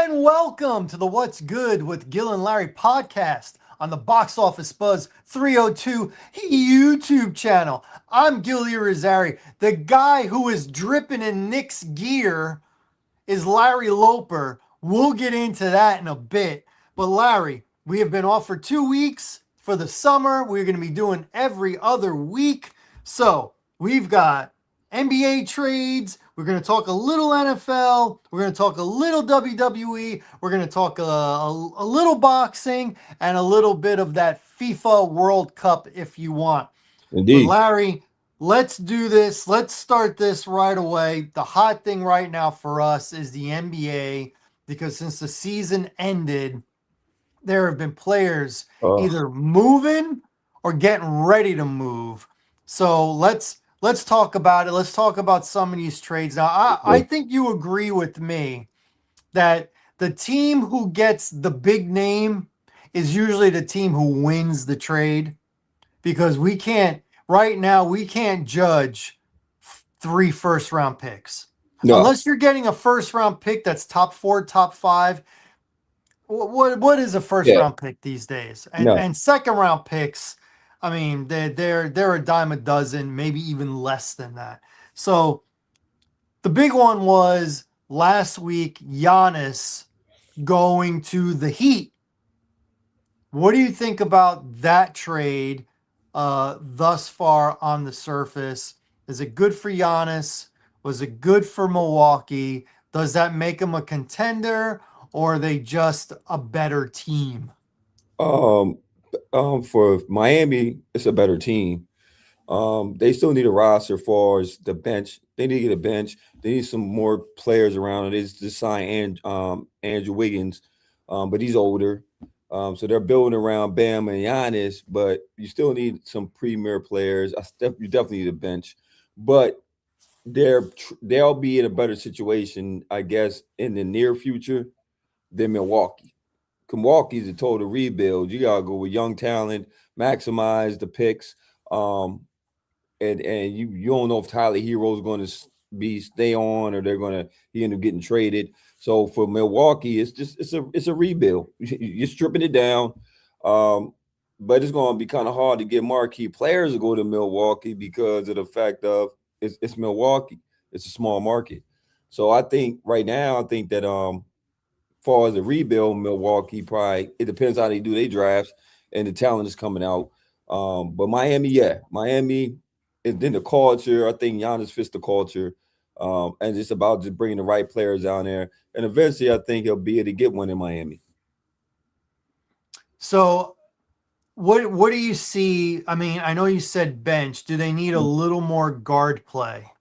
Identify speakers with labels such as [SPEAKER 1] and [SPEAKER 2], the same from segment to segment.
[SPEAKER 1] And welcome to the What's Good with Gil and Larry podcast on the Box Office Buzz 302 YouTube channel. I'm Gil Larry. The guy who is dripping in Nick's gear is Larry Loper. We'll get into that in a bit. But Larry, we have been off for 2 weeks for the summer. We're going to be doing every other week. So we've got NBA trades. We're going to talk a little NFL. We're going to talk a little WWE. We're going to talk a little boxing and a little bit of that FIFA World Cup if you want. But
[SPEAKER 2] Indeed.
[SPEAKER 1] Larry, let's do this. Let's start this right away. The hot thing right now for us is the NBA because since the season ended, there have been players
[SPEAKER 2] Oh,
[SPEAKER 1] either moving or getting ready to move. So let's talk about it. Let's talk about some of these trades. Now, I
[SPEAKER 2] okay.
[SPEAKER 1] think you agree with me that the team who gets the big name is usually the team who wins the trade because we can't right now we can't judge 3 first round picks
[SPEAKER 2] No.
[SPEAKER 1] unless you're getting a first round pick that's top 4 top 5. What is a first
[SPEAKER 2] Yeah.
[SPEAKER 1] round pick these days? and
[SPEAKER 2] No.
[SPEAKER 1] and second round picks, I mean, they're a dime a dozen, maybe even less than that. So the big one was last week, Giannis going to the Heat. What do you think about that trade thus far on the surface? Is it good for Giannis? Was it good for Milwaukee? Does that make them a contender, or are they just a better team?
[SPEAKER 2] Um, for Miami, it's a better team. They still need a roster as far as the bench. They need to get a bench. They need some more players around it. They just signed Andrew Wiggins, but he's older. So they're building around Bam and Giannis, but you still need some premier players. You definitely need a bench, but they'll be in a better situation, I guess, in the near future than Milwaukee. Milwaukee's a total rebuild. You gotta go with young talent, maximize the picks, um, and you don't know if Tyler Hero's going to be stay on or he end up getting traded. So for Milwaukee, it's a rebuild. You're stripping it down, um, but it's going to be kind of hard to get marquee players to go to Milwaukee because of the fact of it's Milwaukee. It's a small market. So I think right now, I think that far as a rebuild, Milwaukee probably it depends how they do their drafts and the talent is coming out. But Miami, yeah, Miami is then the culture. I think Giannis fits the culture, and it's about just bringing the right players down there. And eventually, I think he'll be able to get one in Miami.
[SPEAKER 1] So what do you see? I mean, I know you said bench. Do they need a little more guard play?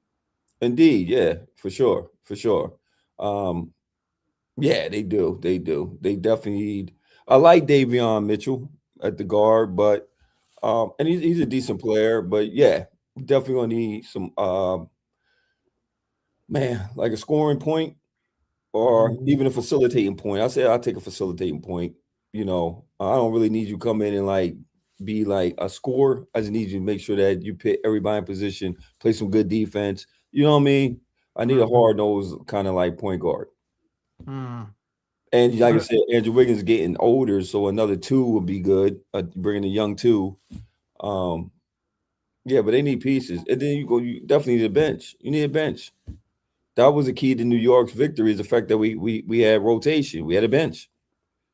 [SPEAKER 2] Indeed, yeah, for sure. Um, yeah, they do, they do. They definitely need. I like Davion Mitchell at the guard, but and he's a decent player, but yeah, definitely gonna need some man, like a scoring point or
[SPEAKER 1] Mhm.
[SPEAKER 2] even a facilitating point. I say I'll take a facilitating point. I don't really need you come in and like be like a scorer. I just need you to make sure that you put everybody in position, play some good defense. You know what I mean? I need a
[SPEAKER 1] Mhm.
[SPEAKER 2] hard nose kind of like point guard.
[SPEAKER 1] Mm.
[SPEAKER 2] And like I
[SPEAKER 1] But
[SPEAKER 2] said, Andrew Wiggins is getting older, so another two would be good. Bringing a young two. Um, yeah, but they need pieces. And then you definitely need a bench. You need a bench. That was the key to New York's victory is the fact that we had rotation. We had a bench.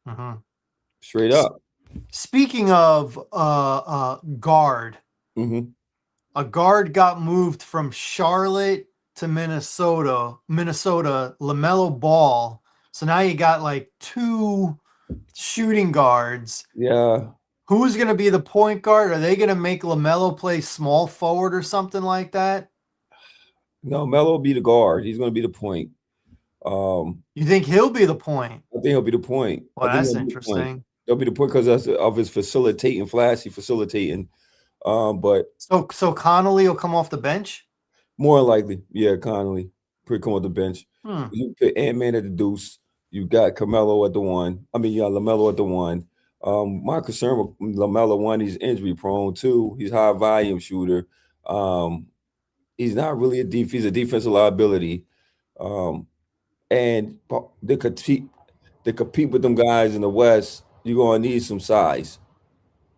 [SPEAKER 1] mhm.
[SPEAKER 2] Straight
[SPEAKER 1] S-
[SPEAKER 2] up.
[SPEAKER 1] Speaking of guard,
[SPEAKER 2] Hmm.
[SPEAKER 1] a guard got moved from Charlotte to Minnesota, LaMelo Ball. So now you got like two shooting guards.
[SPEAKER 2] Yeah.
[SPEAKER 1] Who's going to be the point guard? Are they going to make LaMelo play small forward or something like that?
[SPEAKER 2] No, Melo will be the guard. He's going to be the point. Um,
[SPEAKER 1] You think he'll be the point?
[SPEAKER 2] I think he'll be the point. I
[SPEAKER 1] Well,
[SPEAKER 2] think
[SPEAKER 1] that's
[SPEAKER 2] he'll be the point.
[SPEAKER 1] interesting.
[SPEAKER 2] He'll be the point because of his facilitating, flashy facilitating. But
[SPEAKER 1] So Connolly will come off the bench?
[SPEAKER 2] more likely, yeah, Connolly, pretty come on the bench.
[SPEAKER 1] Hmm.
[SPEAKER 2] You put Ant Man at the deuce. You got Carmelo at the one. I mean, you got Lamelo at the one. My concern with Lamelo one, he's injury prone. Two, he's high volume shooter. Um, he's not really he's a defensive liability. Um, and the critique. to compete with them guys in the West, you're gonna need some size.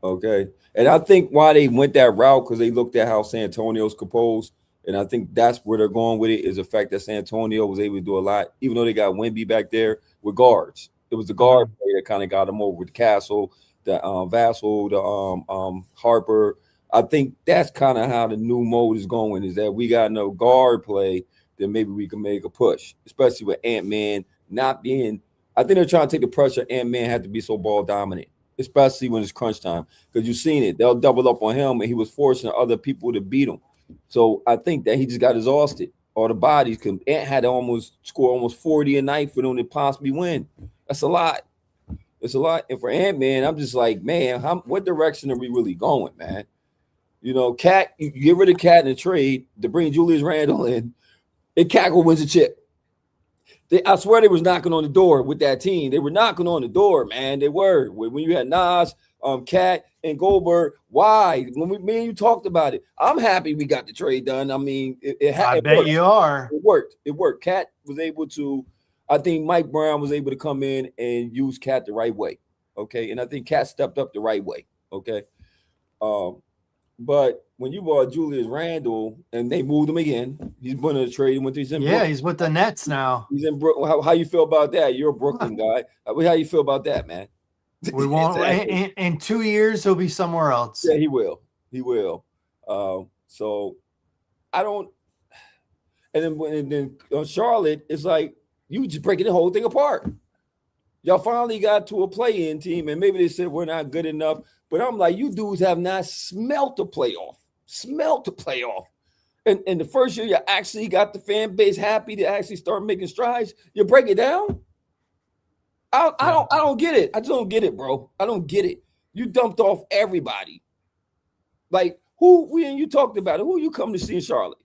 [SPEAKER 2] Okay. And I think why they went that route because they looked at how San Antonio's composed. And I think that's where they're going with it is the fact that San Antonio was able to do a lot, even though they got Wemby back there with guards. It was the guard
[SPEAKER 1] Mhm.
[SPEAKER 2] play that kind of got them over with Castle, the Vassell, the Harper. I think that's kind of how the new mode is going, is that we got no guard play, then maybe we can make a push, especially with Ant-Man not being. I think they're trying to take the pressure. Ant-Man had to be so ball dominant, especially when it's crunch time. Because you've seen it. They'll double up on him, and he was forcing other people to beat him. So I think that he just got exhausted. Or the bodies, because Ant had to almost score almost 40 a night for them to possibly win. That's a lot. It's a lot. And for Ant-Man, I'm just like, man, what direction are we really going, man? You know, Cat, you get rid of Cat in the trade to bring Julius Randle in, and Cat wins the chip. I swear they was knocking on the door with that team. They were knocking on the door, man. They were. When you had Nas, Cat, and Goldberg, why? Me and you talked about it. I'm happy we got the trade done. I mean,
[SPEAKER 1] I
[SPEAKER 2] it
[SPEAKER 1] bet
[SPEAKER 2] worked.
[SPEAKER 1] you are.
[SPEAKER 2] It worked. It worked. Cat was able to, I think Mike Brown was able to come in and use Cat the right way. Okay. And I think Cat stepped up the right way. Okay. But when you bought Julius Randle and they moved him again, he's been in a trade. He went to he's in
[SPEAKER 1] Yeah,
[SPEAKER 2] Brooklyn.
[SPEAKER 1] he's with the Nets now.
[SPEAKER 2] He's in Brooklyn. How you feel about that? You're a Brooklyn guy. How you feel about that, man?
[SPEAKER 1] We won't.
[SPEAKER 2] Exactly.
[SPEAKER 1] In 2 years, he'll be somewhere else.
[SPEAKER 2] Yeah, he will. He will. So I don't. And then Charlotte, it's like you just breaking the whole thing apart. Y'all finally got to a play-in team, and maybe they said we're not good enough. But I'm like, you dudes have not smelt the playoff. Smelt the playoff. And the first year you actually got the fan base happy to actually start making strides. You break it down. I don't get it. I just don't get it, bro. I don't get it. You dumped off everybody. Like when you talked about it, who you come to see in Charlotte?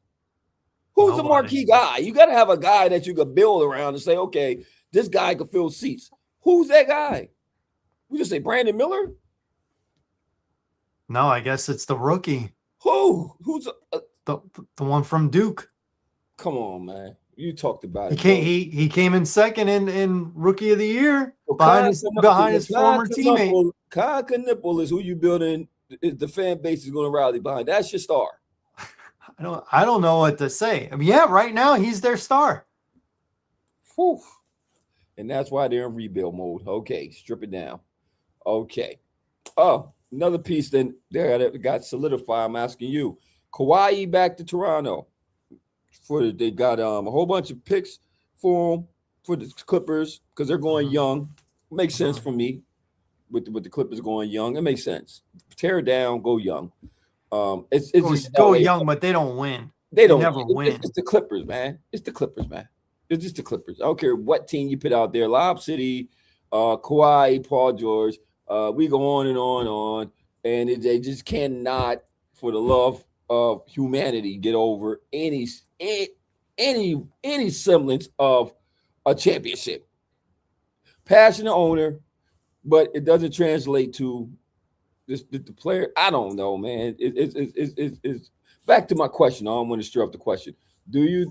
[SPEAKER 2] Who's the marquee guy? You got to have a guy that you could build around and say, okay, this guy could fill seats. Who's that guy? We just say Brandon Miller?
[SPEAKER 1] No, I guess it's the rookie.
[SPEAKER 2] Who's
[SPEAKER 1] the one from Duke?
[SPEAKER 2] Come on, man. You talked about it.
[SPEAKER 1] He came in second in Rookie of the Year behind his former teammate.
[SPEAKER 2] Kyle Knipple is who you building. The fan base is going to rally behind. That's your star.
[SPEAKER 1] I don't know what to say. I mean, yeah, right now he's their star.
[SPEAKER 2] Whew. And that's why they're in rebuild mode. Okay, strip it down. Okay. Oh, another piece then there that got solidified. I'm asking you. Kawhi back to Toronto. They got a whole bunch of picks for him for the Clippers because they're going young. Makes sense for me with the Clippers going young. It makes sense. Tear it down, go young. It's just
[SPEAKER 1] go young, but they don't win.
[SPEAKER 2] They don't
[SPEAKER 1] never win.
[SPEAKER 2] It's the Clippers, man. It's the Clippers, man. It's just the Clippers. I don't care what team you put out there. Lob City, Kawhi, Paul George. We go on and on and on, and they just cannot, for the love of humanity, get over any semblance of a championship. Passionate owner, but it doesn't translate to the player. I don't know, man. It's back to my question. I don't want to stir up the question. What do you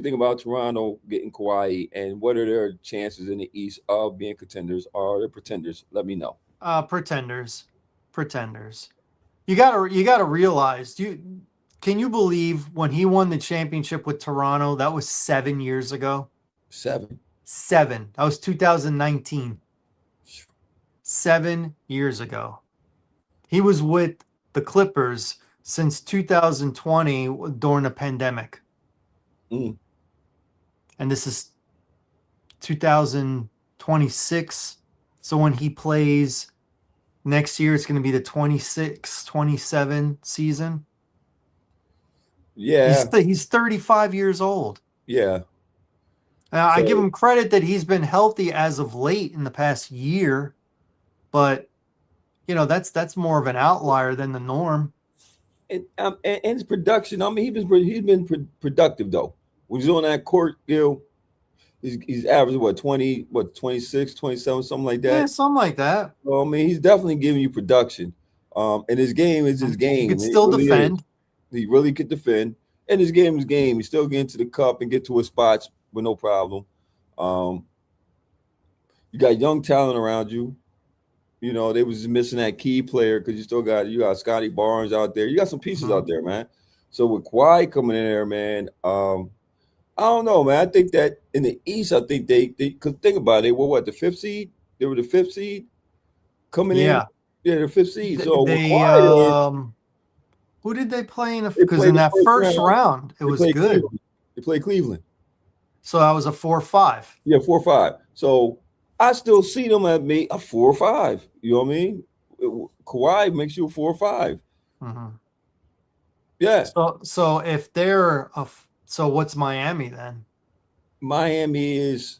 [SPEAKER 2] think about Toronto getting Kawhi, and what are their chances in the East of being contenders? Are they pretenders? Let me know.
[SPEAKER 1] Pretenders. You gotta realize, can you believe when he won the championship with Toronto? That was 7 years ago.
[SPEAKER 2] 7.
[SPEAKER 1] That was 2019. 7 years ago. He was with the Clippers since 2020 during the pandemic. And this is 2026. So when he plays next year, it's going to be the 26-27 season.
[SPEAKER 2] Yeah.
[SPEAKER 1] He's 35 years old.
[SPEAKER 2] Yeah.
[SPEAKER 1] Now, I give him credit that he's been healthy as of late in the past year, but that's more of an outlier than the norm.
[SPEAKER 2] And his production, I mean, he's been productive though. When he's on that court, he's averaging 26, 27, something like that.
[SPEAKER 1] Yeah, something like that.
[SPEAKER 2] Well, I mean, he's definitely giving you production. And his game is his game.
[SPEAKER 1] He could still defend.
[SPEAKER 2] He really could defend. And his game is game. He's still getting to the cup and get to his spots with no problem. You got young talent around you. You know, they was just missing that key player because you got Scotty Barnes out there. You got some pieces
[SPEAKER 1] Mhm.
[SPEAKER 2] out there, man. So with Kawhi coming in there, man, I don't know, man. I think that in the East, I think they could think about it. They were what, the fifth seed? They were the fifth seed coming in.
[SPEAKER 1] Yeah.
[SPEAKER 2] Yeah, the fifth seed. So with
[SPEAKER 1] They
[SPEAKER 2] Kawhi there,
[SPEAKER 1] who did they play in?
[SPEAKER 2] they
[SPEAKER 1] Because
[SPEAKER 2] played
[SPEAKER 1] in
[SPEAKER 2] the
[SPEAKER 1] that
[SPEAKER 2] first
[SPEAKER 1] first
[SPEAKER 2] round.
[SPEAKER 1] round, it
[SPEAKER 2] They
[SPEAKER 1] was
[SPEAKER 2] played
[SPEAKER 1] good.
[SPEAKER 2] Cleveland. They played Cleveland.
[SPEAKER 1] So that was a 4-5.
[SPEAKER 2] Yeah, 4-5. So I still see them at me a 4 or 5. You know what I mean? Kawhi makes you a 4 or 5.
[SPEAKER 1] Mhm.
[SPEAKER 2] Yeah.
[SPEAKER 1] So if they're so what's Miami then?
[SPEAKER 2] Miami is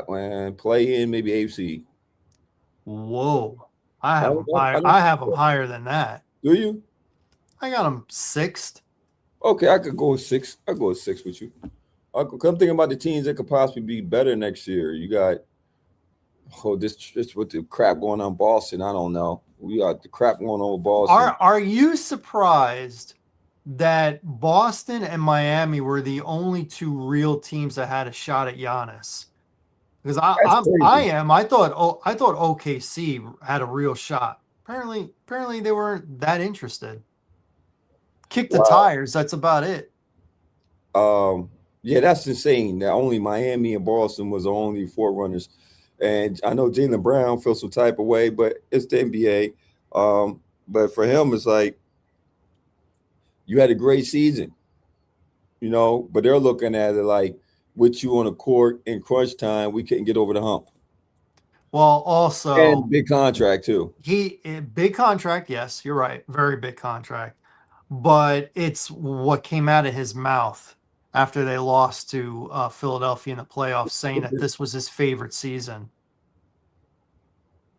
[SPEAKER 2] man, play in maybe AFC.
[SPEAKER 1] Whoa. I
[SPEAKER 2] I
[SPEAKER 1] have them
[SPEAKER 2] don't, I
[SPEAKER 1] higher.
[SPEAKER 2] don't,
[SPEAKER 1] I have them higher than that.
[SPEAKER 2] do you?
[SPEAKER 1] I got them sixth.
[SPEAKER 2] Okay, I could go with 6. I'll go with 6 with you. I'm thinking about the teams that could possibly be better next year. You got this with the crap going on in Boston. I don't know. We got the crap going on with Boston.
[SPEAKER 1] Are you surprised that Boston and Miami were the only two real teams that had a shot at Giannis? Because
[SPEAKER 2] That's
[SPEAKER 1] I
[SPEAKER 2] crazy.
[SPEAKER 1] am. I thought OKC had a real shot. Apparently they weren't that interested. Kick the
[SPEAKER 2] Wow.
[SPEAKER 1] tires. That's about it.
[SPEAKER 2] Yeah, that's insane. That only Miami and Boston was the only forerunners. And I know Jalen Brown feels some type of way, but it's the NBA. But for him, it's like you had a great season, but they're looking at it like with you on the court in crunch time, we couldn't get over the hump.
[SPEAKER 1] Well,
[SPEAKER 2] And
[SPEAKER 1] also
[SPEAKER 2] big contract too.
[SPEAKER 1] big contract. Yes, you're right. Very big contract. But it's what came out of his mouth after they lost to Philadelphia in the playoffs, saying that this was his favorite season.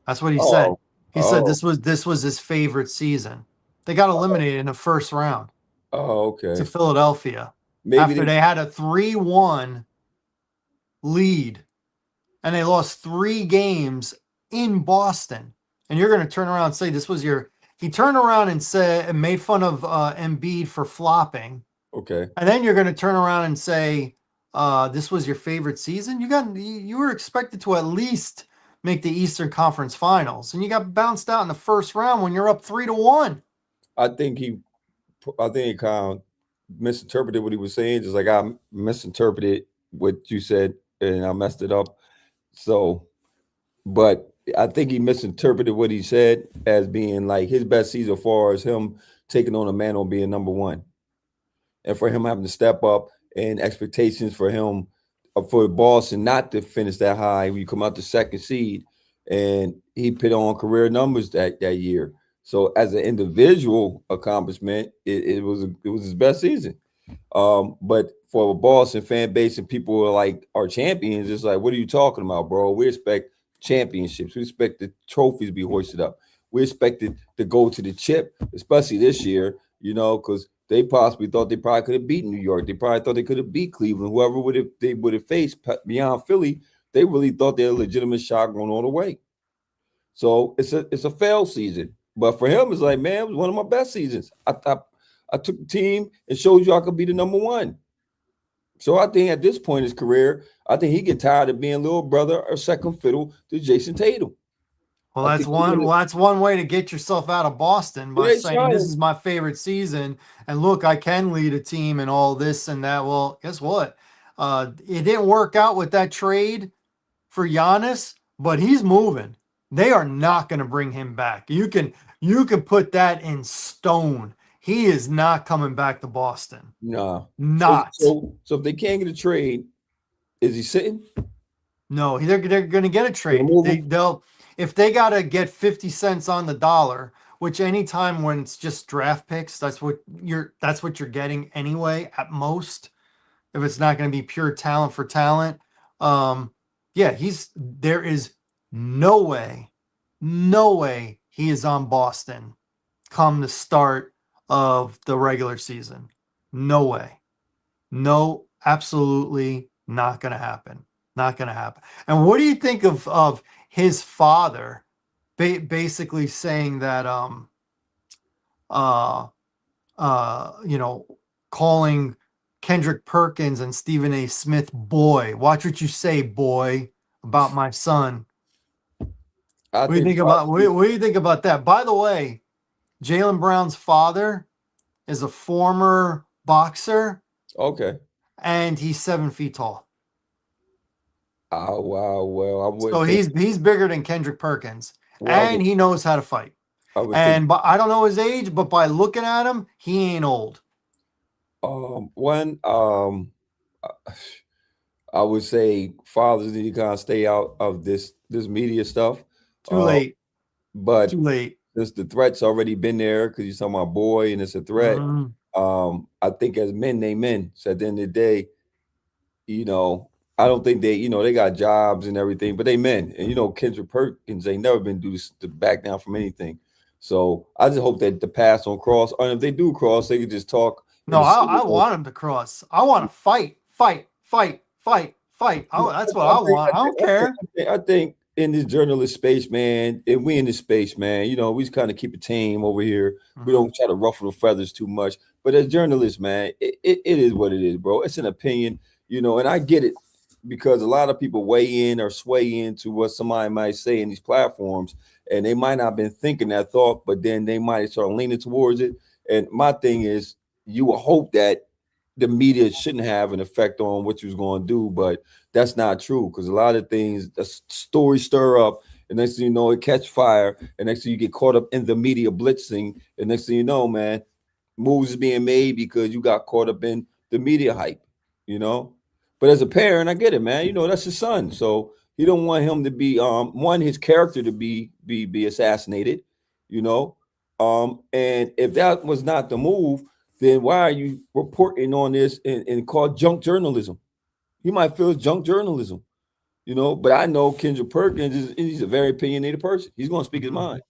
[SPEAKER 1] That's what he said.
[SPEAKER 2] Oh,
[SPEAKER 1] He said
[SPEAKER 2] oh,
[SPEAKER 1] this was his favorite season. They got eliminated in the first round to
[SPEAKER 2] okay.
[SPEAKER 1] Philadelphia
[SPEAKER 2] Maybe
[SPEAKER 1] after
[SPEAKER 2] they
[SPEAKER 1] they had a 3-1 lead and they lost 3 games in Boston. And you're going to turn around and say this was your. He turned around and said and made fun of Embiid for flopping.
[SPEAKER 2] okay.
[SPEAKER 1] And then you're going to turn around and say, this was your favorite season. You were expected to at least make the Eastern Conference Finals, and you got bounced out in the first round when you're up 3-1.
[SPEAKER 2] I think he I think he kind of misinterpreted what he was saying, just like I misinterpreted what you said and I messed it up. So, but I think he misinterpreted what he said as being like his best season as far as him taking on a man on being number one and for him having to step up and expectations for him for Boston not to finish that high when you come out the second seed and he put on career numbers that year. So as an individual accomplishment, it was his best season. But for a Boston fan base and people who are like our champions, it's like, what are you talking about, bro? We expect championships. We expect the trophies to be hoisted up. We expected to go to the chip, especially this year, because they possibly thought they probably could have beat New York. They probably thought they could have beat Cleveland. Whoever they would have faced beyond Philly, they really thought they had a legitimate shot going all the way. So it's a fail season. But for him, it's like, man, it was one of my best seasons. I took the team and showed you I could be the number one. So I think at this point in his career, I think he get tired of being little brother or second fiddle to Jason Tatum.
[SPEAKER 1] Well,
[SPEAKER 2] I
[SPEAKER 1] that's
[SPEAKER 2] think he's
[SPEAKER 1] one.
[SPEAKER 2] gonna
[SPEAKER 1] Well, that's one way to get yourself out of Boston by
[SPEAKER 2] yeah, he's
[SPEAKER 1] saying this
[SPEAKER 2] trying.
[SPEAKER 1] is my favorite season, and look, I can lead a team and all this and that. Well, guess what? It didn't work out with that trade for Giannis, but he's moving. They are not going to bring him back. You can put that in stone. He is not coming back to Boston.
[SPEAKER 2] Nah. So
[SPEAKER 1] Not.
[SPEAKER 2] so so if they can't get a trade, is he sitting?
[SPEAKER 1] No, they're going to get a
[SPEAKER 2] Gonna
[SPEAKER 1] trade.
[SPEAKER 2] move
[SPEAKER 1] They
[SPEAKER 2] him?
[SPEAKER 1] they'll if they got to get 50 cents on the dollar, which anytime when it's just draft picks, that's what you're getting anyway at most. If it's not going to be pure talent for talent. Yeah, there is no way, no way he is on Boston come the start of the regular season. No way. No, absolutely not going to happen. Not going to happen. And what do you think of his father basically saying that uh you know calling Kendrick Perkins and Stephen A. Smith. Boy, watch what you say, boy, about my son.
[SPEAKER 2] I
[SPEAKER 1] What do you
[SPEAKER 2] think
[SPEAKER 1] think about
[SPEAKER 2] probably
[SPEAKER 1] what do you think about that? By the way, Jalen Brown's father is a former boxer,
[SPEAKER 2] okay.
[SPEAKER 1] and he's 7 feet tall.
[SPEAKER 2] Oh wow. Well, I
[SPEAKER 1] So
[SPEAKER 2] wouldn't think.
[SPEAKER 1] he's bigger than Kendrick Perkins,
[SPEAKER 2] Well,
[SPEAKER 1] and he knows how to fight.
[SPEAKER 2] I would think.
[SPEAKER 1] And but I don't know his age, but by looking at him, he ain't old.
[SPEAKER 2] One. Uh, I would say fathers need to kind of stay out of this media stuff.
[SPEAKER 1] Too
[SPEAKER 2] Uh,
[SPEAKER 1] late.
[SPEAKER 2] but
[SPEAKER 1] Too late.
[SPEAKER 2] since the threat's already been there, because you're talking about boy and it's a threat,
[SPEAKER 1] Mhm.
[SPEAKER 2] I think as men, they men. So at the end of the day, you know, I don't think they, they got jobs and everything, but they men. And Kendrick Perkins ain't never been due to back down from anything. So I just hope that the pass don't cross. And if they do cross, they can just talk in
[SPEAKER 1] No,
[SPEAKER 2] a
[SPEAKER 1] I
[SPEAKER 2] civil.
[SPEAKER 1] want him to cross. I want to fight, fight, fight, fight, fight. That's what I want. I don't care.
[SPEAKER 2] I think in this journalist space, man, and we in this space, man, we just kind of keep it tame over here. We
[SPEAKER 1] Mhm.
[SPEAKER 2] don't try to ruffle the feathers too much. But as journalists, man, it is what it is, bro. It's an opinion, and I get it because a lot of people weigh in or sway into what somebody might say in these platforms, and they might not have been thinking that thought, but then they might start leaning towards it. And my thing is, you will hope that the media shouldn't have an effect on what you was going to do, but that's not true because a lot of things, the stories stir up, and next thing you know, it catch fire, and next thing you get caught up in the media blitzing, and next thing you know, man, moves is being made because you got caught up in the media hype, you know. But as a parent, I get it, man. That's his son, so he don't want him to be his character to be assassinated, you know. And if that was not the move, then why are you reporting on this and called junk journalism? He might feel it's junk journalism, but I know Kendrick Perkins he's a very opinionated person. He's going to speak his
[SPEAKER 1] Mhm.
[SPEAKER 2] mind.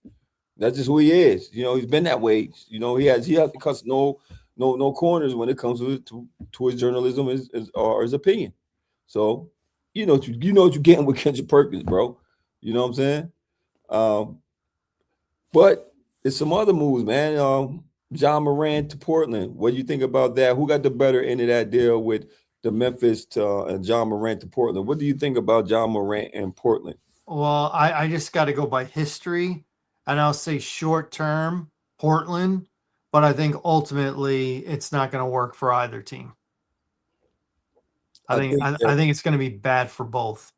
[SPEAKER 2] That's just who he is. He's been that way. He has to cuss no corners when it comes to his journalism or his opinion. So you know what you're getting with Kendrick Perkins, bro. You know what I'm saying? Um, but it's some other moves, man. John Moran to Portland. What do you think about that? Who got the better end of that deal with the Memphis and John Moran to Portland? What do you think about John Moran and Portland?
[SPEAKER 1] Well, I just got to go by history, and I'll say short term Portland, but I think ultimately it's not going to work for either team. I
[SPEAKER 2] I
[SPEAKER 1] think
[SPEAKER 2] think
[SPEAKER 1] I,
[SPEAKER 2] that
[SPEAKER 1] I think it's going to be bad for both.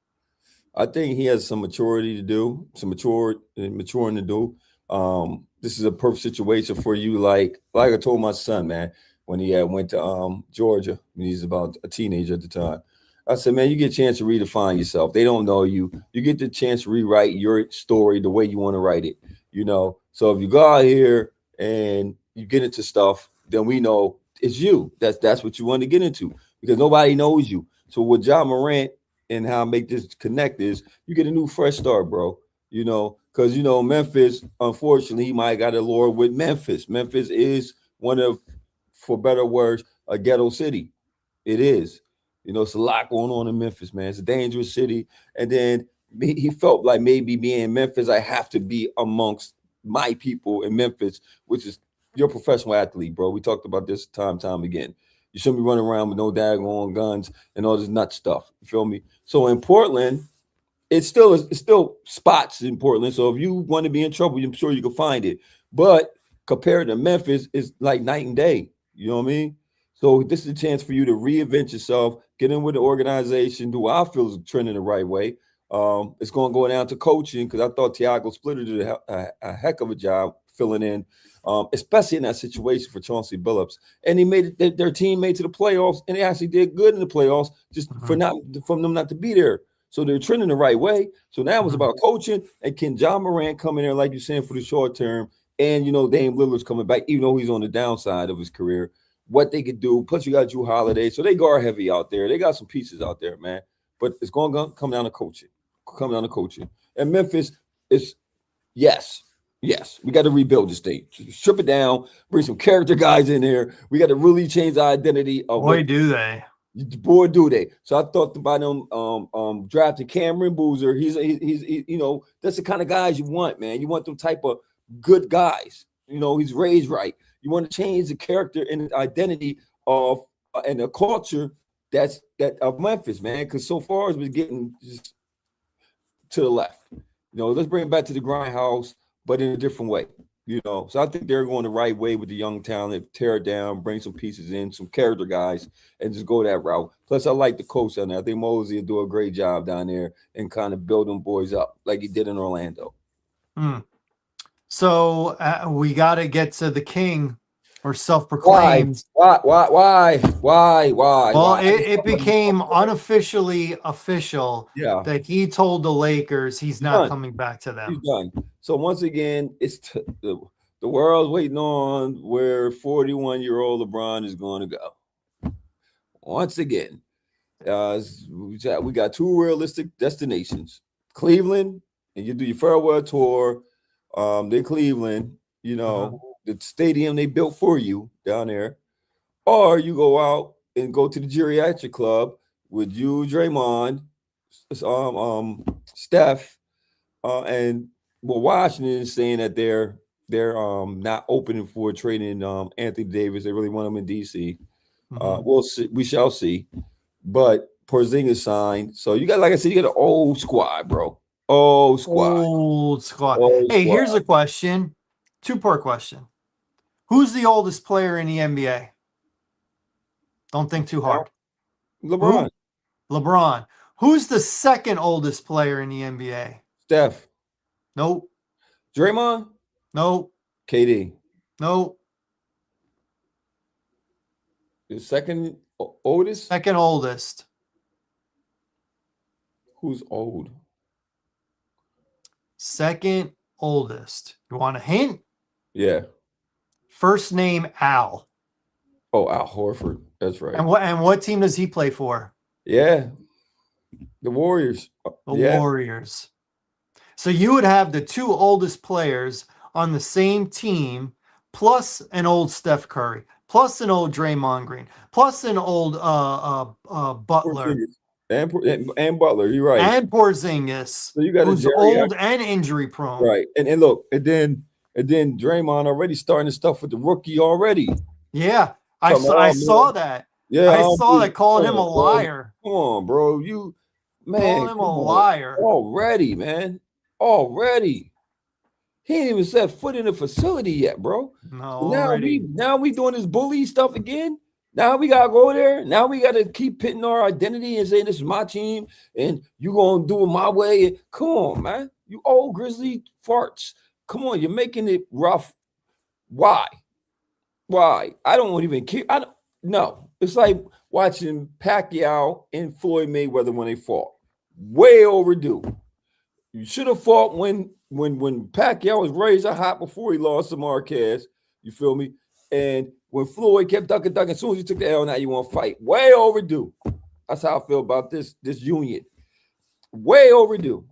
[SPEAKER 2] I think he has some maturity to do, some maturing to do. This is a perfect situation for you. Like I told my son, man, when he went to Georgia, when he's about a teenager at the time. I said, man, you get a chance to redefine yourself. They don't know you. You get the chance to rewrite your story the way you want to write it. So if you go out here and you get into stuff, then we know it's you. That's what you want to get into because nobody knows you. So with John Morant and how I make this connect is you get a new fresh start, bro. Because Memphis, unfortunately, he might got a lure with Memphis. Memphis is one of, for better words, a ghetto city. It is. It's a lot going on in Memphis, man. It's a dangerous city. And then he felt like maybe being in Memphis, I have to be amongst my people in Memphis, which is you're a professional athlete, bro. We talked about this time again. You shouldn't be running around with no daggone guns and all this nut stuff. You feel me? So in Portland, it's still spots in Portland. So if you want to be in trouble, I'm sure you can find it. But compared to Memphis, it's like night and day. You know what I mean? So this is a chance for you to reinvent yourself, get in with the organization, do what I feel is trending the right way. It's going to go down to coaching because I thought Tiago Splitter did a heck of a job filling in, especially in that situation for Chauncey Billups. And he made it, their team made to the playoffs, and they actually did good in the playoffs just
[SPEAKER 1] Mhm.
[SPEAKER 2] from them not to be there. So they're trending the right way. So now it's
[SPEAKER 1] Mhm.
[SPEAKER 2] about coaching and can John Moran come in there, like you're saying, for the short term, and Dame Lillard's coming back, even though he's on the downside of his career. What they could do. Plus, you got Drew Holiday, so they guard heavy out there. They got some pieces out there, man. But it's going to come down to coaching. Come down to coaching. And Memphis is yes, yes. We got to rebuild this thing. Strip it down. Bring some character guys in there. We got to really change the identity of what
[SPEAKER 1] Boy, do they.
[SPEAKER 2] boy, do they? So I thought about them drafting Cameron Boozer. That's the kind of guys you want, man. You want them type of good guys. He's raised right. You want to change the character and the identity of and the culture that of Memphis, man. Because so far it's been getting just to the left. Let's bring it back to the grindhouse, but in a different way. So I think they're going the right way with the young talent, tear it down, bring some pieces in, some character guys, and just go that route. Plus, I like the coach down there. I think Mosey will do a great job down there and kind of build them boys up like he did in Orlando.
[SPEAKER 1] So we got to get to the king, or self-proclaimed.
[SPEAKER 2] Why?
[SPEAKER 1] Well, it became unofficially official that he told the Lakers he's not coming back to them.
[SPEAKER 2] He's done. So once again, it's the world's waiting on where 41-year-old LeBron is going to go. Once again, we got two realistic destinations: Cleveland, and you do your farewell tour. Then Cleveland, the stadium they built for you down there, or you go out and go to the geriatric club with you, Draymond, Steph, and Washington is saying that they're not opening for trading Anthony Davis. They really want him in DC. We'll see. We shall see. But Porzingis signed, so you got, like I said, you got an old squad, bro. Old squad.
[SPEAKER 1] Hey, here's a question. Two-part question. Who's the oldest player in the NBA? Don't think too hard.
[SPEAKER 2] LeBron.
[SPEAKER 1] LeBron. Who's the second oldest player in the NBA?
[SPEAKER 2] Steph.
[SPEAKER 1] Nope.
[SPEAKER 2] Draymond?
[SPEAKER 1] Nope.
[SPEAKER 2] KD?
[SPEAKER 1] Nope.
[SPEAKER 2] The second oldest?
[SPEAKER 1] Second oldest.
[SPEAKER 2] Who's old?
[SPEAKER 1] Second oldest. You want a hint?
[SPEAKER 2] Yeah.
[SPEAKER 1] First name Al.
[SPEAKER 2] Oh, Al Horford. That's right.
[SPEAKER 1] And what team does he play for?
[SPEAKER 2] Yeah. The Warriors.
[SPEAKER 1] Warriors. So you would have the two oldest players on the same team, plus an old Steph Curry, plus an old Draymond Green, plus an old Butler.
[SPEAKER 2] And Butler, you're right.
[SPEAKER 1] And Porzingis,
[SPEAKER 2] so you got
[SPEAKER 1] who's old and injury prone.
[SPEAKER 2] Right. And look, and then Draymond already starting the stuff with the rookie already.
[SPEAKER 1] Yeah. I saw that. Yeah. I saw that, calling him a liar.
[SPEAKER 2] Come on, bro. Calling
[SPEAKER 1] him a liar.
[SPEAKER 2] Already, man. Already. He ain't even set foot in the facility yet, bro.
[SPEAKER 1] No.
[SPEAKER 2] Now we doing this bully stuff again. Now we gotta go there. Now we gotta keep pitting our identity and saying this is my team and you gonna do it my way. Come on, man. You old grizzly farts. Come on, you're making it rough. Why? I don't even care. No. It's like watching Pacquiao and Floyd Mayweather when they fought. Way overdue. You should have fought when Pacquiao was razor hot before he lost to Marquez. You feel me? And when Floyd kept ducking, as soon as you took the L, now you want to fight. Way overdue. That's how I feel about this union. Way overdue.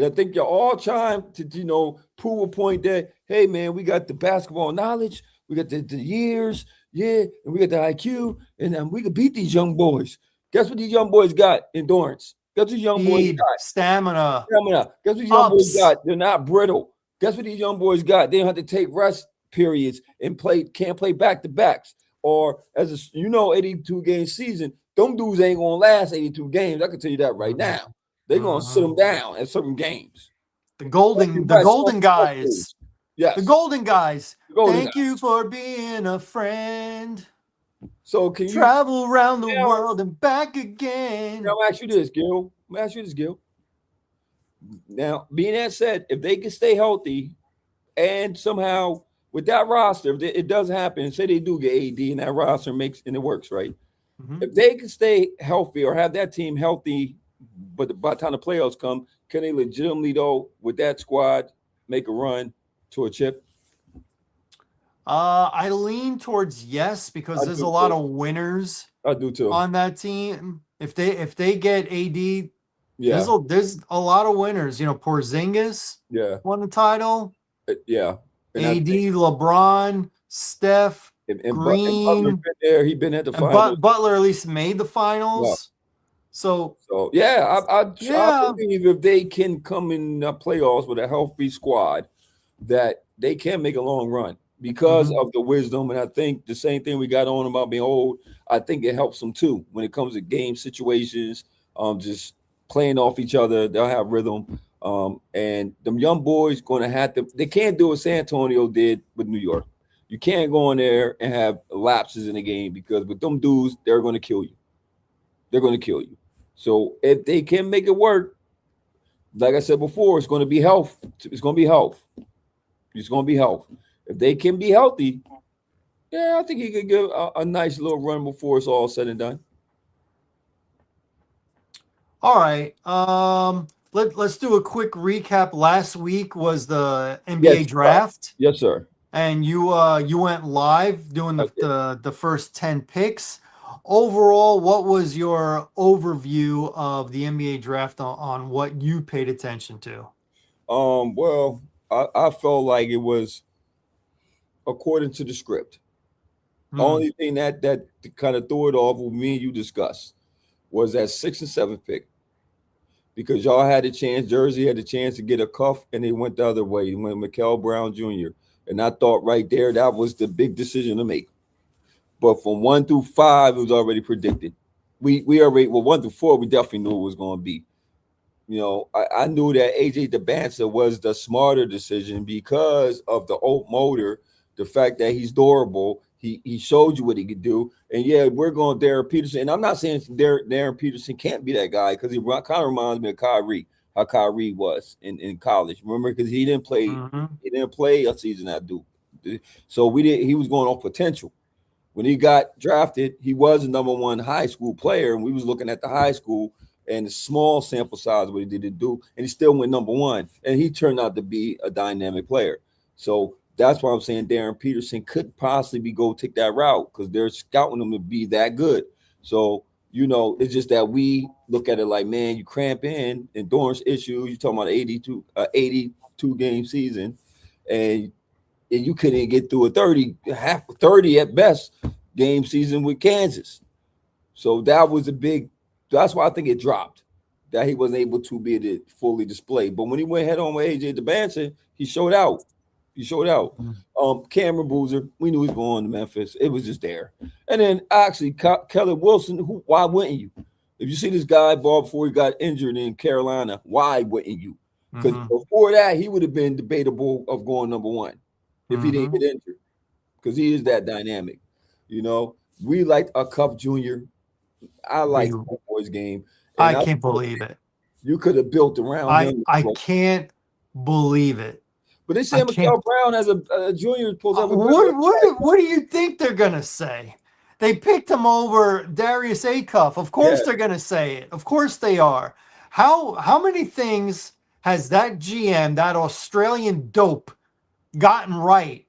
[SPEAKER 2] I think you're all trying to, prove a point that, hey, man, we got the basketball knowledge, we got the years, and we got the IQ, and we can beat these young boys. Guess what these young boys got? Endurance. Guess what these young boys got?
[SPEAKER 1] Stamina.
[SPEAKER 2] Guess what these young boys got? They're not brittle. Guess what these young boys got? They don't have to take rest periods and can't play back-to-backs. Or as a 82-game season, them dudes ain't gonna last 82 games. I can tell you that right now. They're gonna sit them down at certain games.
[SPEAKER 1] The golden guys.
[SPEAKER 2] Yes.
[SPEAKER 1] The golden guys. Thank you for being a friend.
[SPEAKER 2] So can you
[SPEAKER 1] travel around the world and back again?
[SPEAKER 2] Now I'll ask you this, Gil. Now, being that said, if they can stay healthy and somehow with that roster, if it does happen, say they do get AD and that roster makes and it works, right? Mm-hmm. If they can stay healthy or have that team healthy, but by the time the playoffs come, can they legitimately, though, with that squad, make a run to a chip?
[SPEAKER 1] I lean towards yes, because there's a lot of winners.
[SPEAKER 2] I do too.
[SPEAKER 1] On that team. If they get AD, there's a lot of winners. Porzingis won the title.
[SPEAKER 2] Yeah.
[SPEAKER 1] And AD, LeBron, Steph, Green.
[SPEAKER 2] And there. He's been at the finals.
[SPEAKER 1] Butler at least made the finals.
[SPEAKER 2] Yeah.
[SPEAKER 1] So
[SPEAKER 2] I believe if they can come in playoffs with a healthy squad, that they can make a long run. because
[SPEAKER 1] Mm-hmm.
[SPEAKER 2] of the wisdom. And I think the same thing we got on about being old, I think it helps them too when it comes to game situations, just playing off each other. They'll have rhythm. And them young boys going to have to, they can't do what San Antonio did with New York. You can't go in there and have lapses in the game because with them dudes, they're going to kill you. They're going to kill you. So if they can make it work, like I said before, it's going to be health. It's going to be health. It's going to be health. If they can be healthy, yeah, I think he could give a nice little run before it's all said and done.
[SPEAKER 1] All right. Let's do a quick recap. Last week was the NBA
[SPEAKER 2] Yes, right.
[SPEAKER 1] draft,
[SPEAKER 2] Yes, sir.
[SPEAKER 1] and you went live doing
[SPEAKER 2] I did.
[SPEAKER 1] the first 10 picks. Overall, what was your overview of the NBA draft on what you paid attention to?
[SPEAKER 2] Well, I felt like it was according to the script.
[SPEAKER 1] Hmm.
[SPEAKER 2] Only thing that kind of threw it off with me and you discussed was that 6 and 7 pick because y'all had a chance. Jersey had a chance to get a cuff, and they went the other way. They went Mikael Brown Jr. And I thought right there that was the big decision to make. But from 1 through 5, it was already predicted. We already, well, 1 through 4, we definitely knew it was going to be. I knew that AJ DeBanza was the smarter decision because of the old motor, the fact that he's durable. He showed you what he could do. And yeah, we're going Darren Peterson. And I'm not saying Darren Peterson can't be that guy because he kind of reminds me of Kyrie, how Kyrie was in college. Remember, because
[SPEAKER 1] Hmm.
[SPEAKER 2] he didn't play a season at Duke. So we did he was going off potential. When he got drafted, he was a number 1 high school player, and we was looking at the high school and the small sample size what he did do, and he still went number 1, and he turned out to be a dynamic player. So that's why I'm saying Darren Peterson could possibly go take that route because they're scouting him to be that good. So it's just that we look at it like, man, you cramp in endurance issues. You're talking about 82 game season, and you couldn't get through a 30 at best game season with Kansas. So that was a big. That's why I think it dropped. That he wasn't able to be able to fully display. But when he went head on with AJ DeBanson, he showed out. He showed out. Cameron Boozer, we knew he was going to Memphis. It was just there. And then actually Kelly Wilson. Why wouldn't you? If you see this guy ball before he got injured in Carolina, why wouldn't you? Because
[SPEAKER 1] Hmm.
[SPEAKER 2] before that, he would have been debatable of going number 1 if he didn't
[SPEAKER 1] Hmm.
[SPEAKER 2] get injured. Because he is that dynamic. We liked a Cup Junior. I
[SPEAKER 1] We,
[SPEAKER 2] like that boy's game,
[SPEAKER 1] I
[SPEAKER 2] and
[SPEAKER 1] can't believe it.
[SPEAKER 2] you could have built around him.
[SPEAKER 1] I can't believe it.
[SPEAKER 2] But they
[SPEAKER 1] I
[SPEAKER 2] say
[SPEAKER 1] can't.
[SPEAKER 2] Mikael Brown as a junior is supposed to have a better impact.
[SPEAKER 1] What do you think they're gonna say? They picked him over Darius Acuff. Of
[SPEAKER 2] Yeah,
[SPEAKER 1] course they're gonna say it. Of course they are. How many things has that GM, that Australian dope, gotten right?